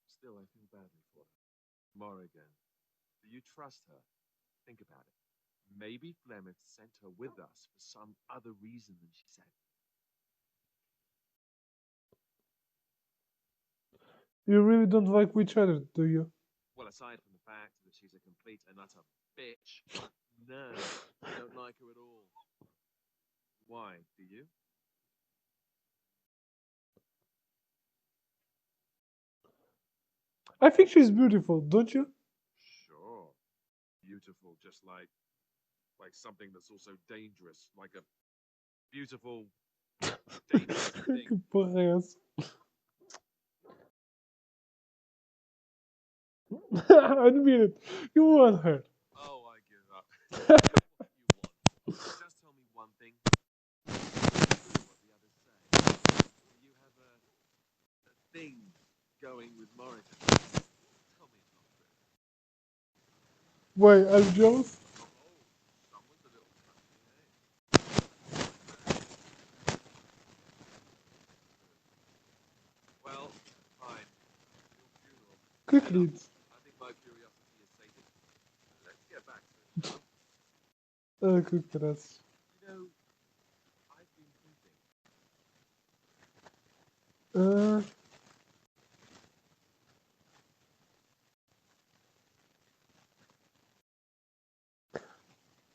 Still, I feel badly for her. Morrigan, do you trust her? Think about it. Maybe Flemeth sent her with us for some other reason than she said. You really don't like each other, do you? Well, aside from the fact that she's a complete and utter bitch, no, I don't like her at all. Why, do you? I think she's beautiful, don't you? Sure. Beautiful, just like something that's also dangerous, like a beautiful, dangerous thing. Que porra é essa? Admit it. You want her. Oh, I give up. You know what you want. Just tell me one thing. What the others say. You have a thing going with Morrigan. Tell me it's not true. Wait, are you jealous? Someone's a little touchy, eh? Well, fine. Your funeral. Quickly. I think my curiosity is sated. Let's get back to it, shall we? Que graças. You know, I've been thinking.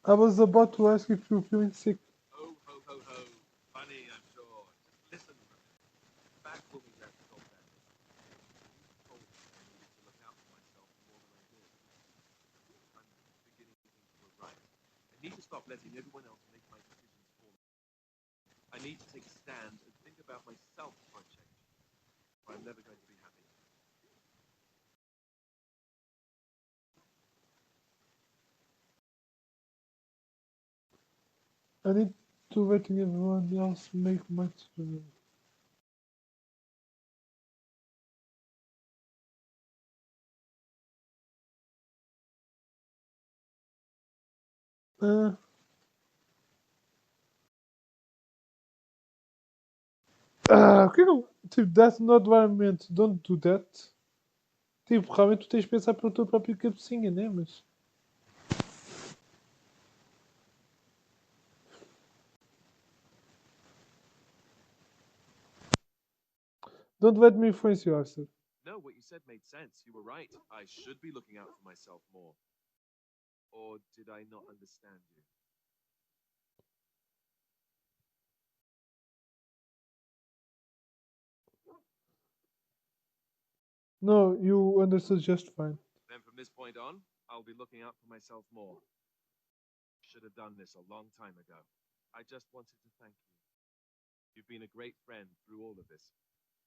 I was about to ask if you're feeling sick. Ho, ho, ho, ho. Funny, I'm sure. Just listen for a minute. Back when we left Colbert, you told me I needed to look out for myself more than I did. I'm beginning to think you were right. I need to stop letting everyone else make my decisions for me. I need to take a stand and think about myself for a change. Or I'm never going to be happy. I need to letting everyone else make my decision. O que é que eu. Tipo, that's not what I meant. Don't do that. Tipo, realmente tu tens de pensar pela tua própria cabecinha, né? Mas. Don't let me influence you, Arthur. No, what you said made sense. You were right. I should be looking out for myself more. Or did I not understand you? No, you understood just fine. Then from this point on, I'll be looking out for myself more. Should have done this a long time ago. I just wanted to thank you. You've been a great friend through all of this.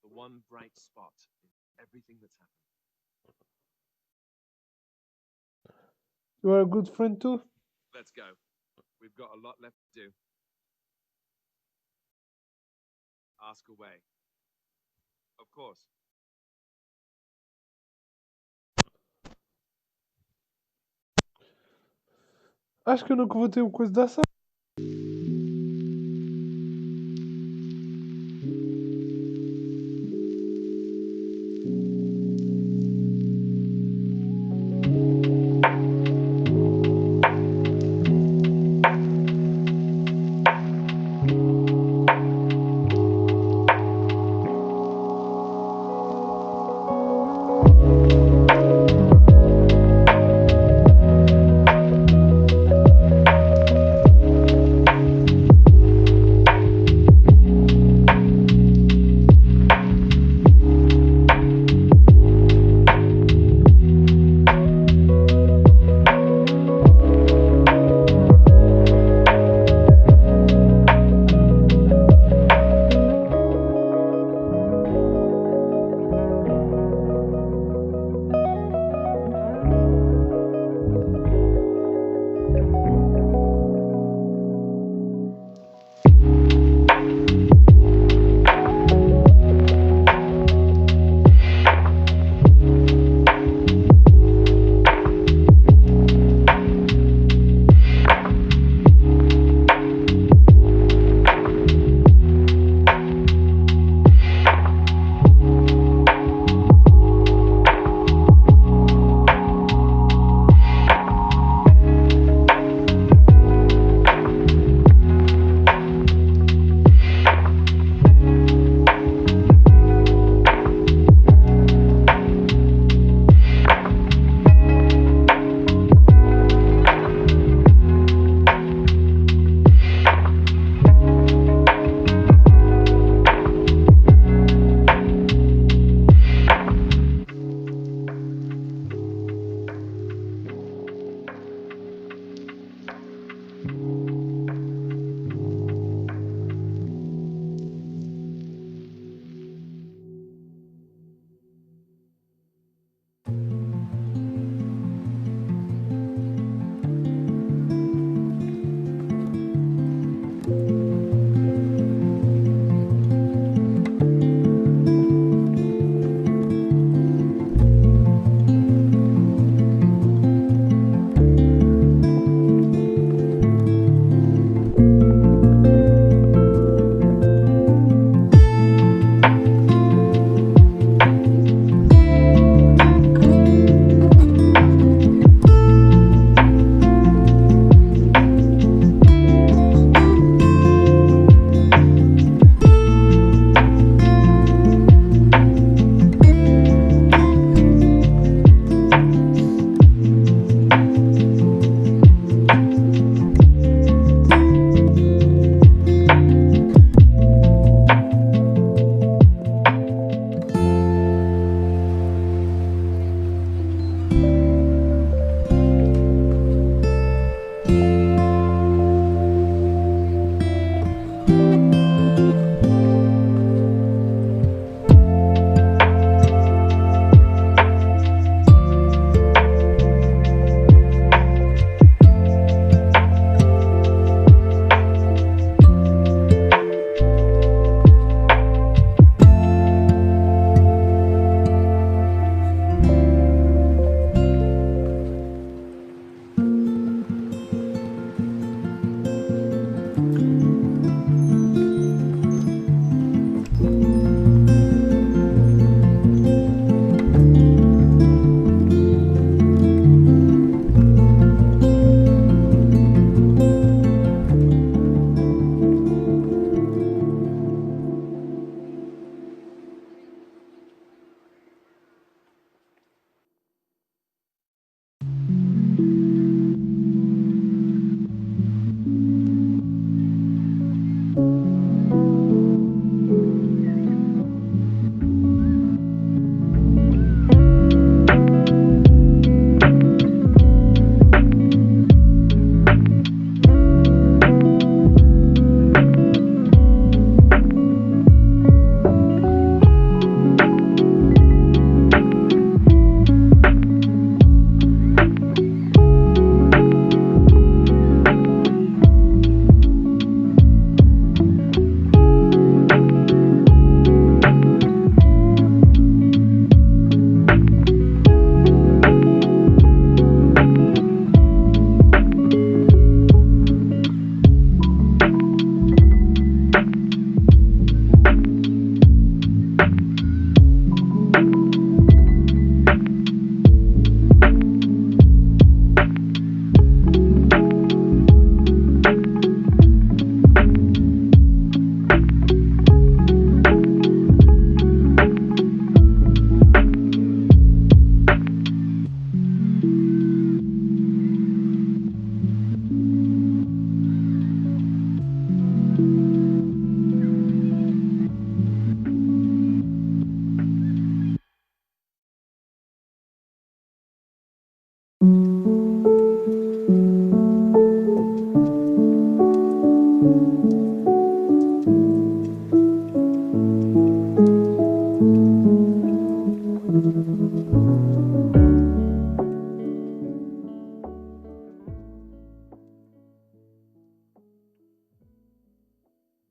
The one bright spot in everything that's happened. You are a good friend too? Let's go. We've got a lot left to do. Ask away. Of course. Acho que eu nunca vou ter uma coisa dessa.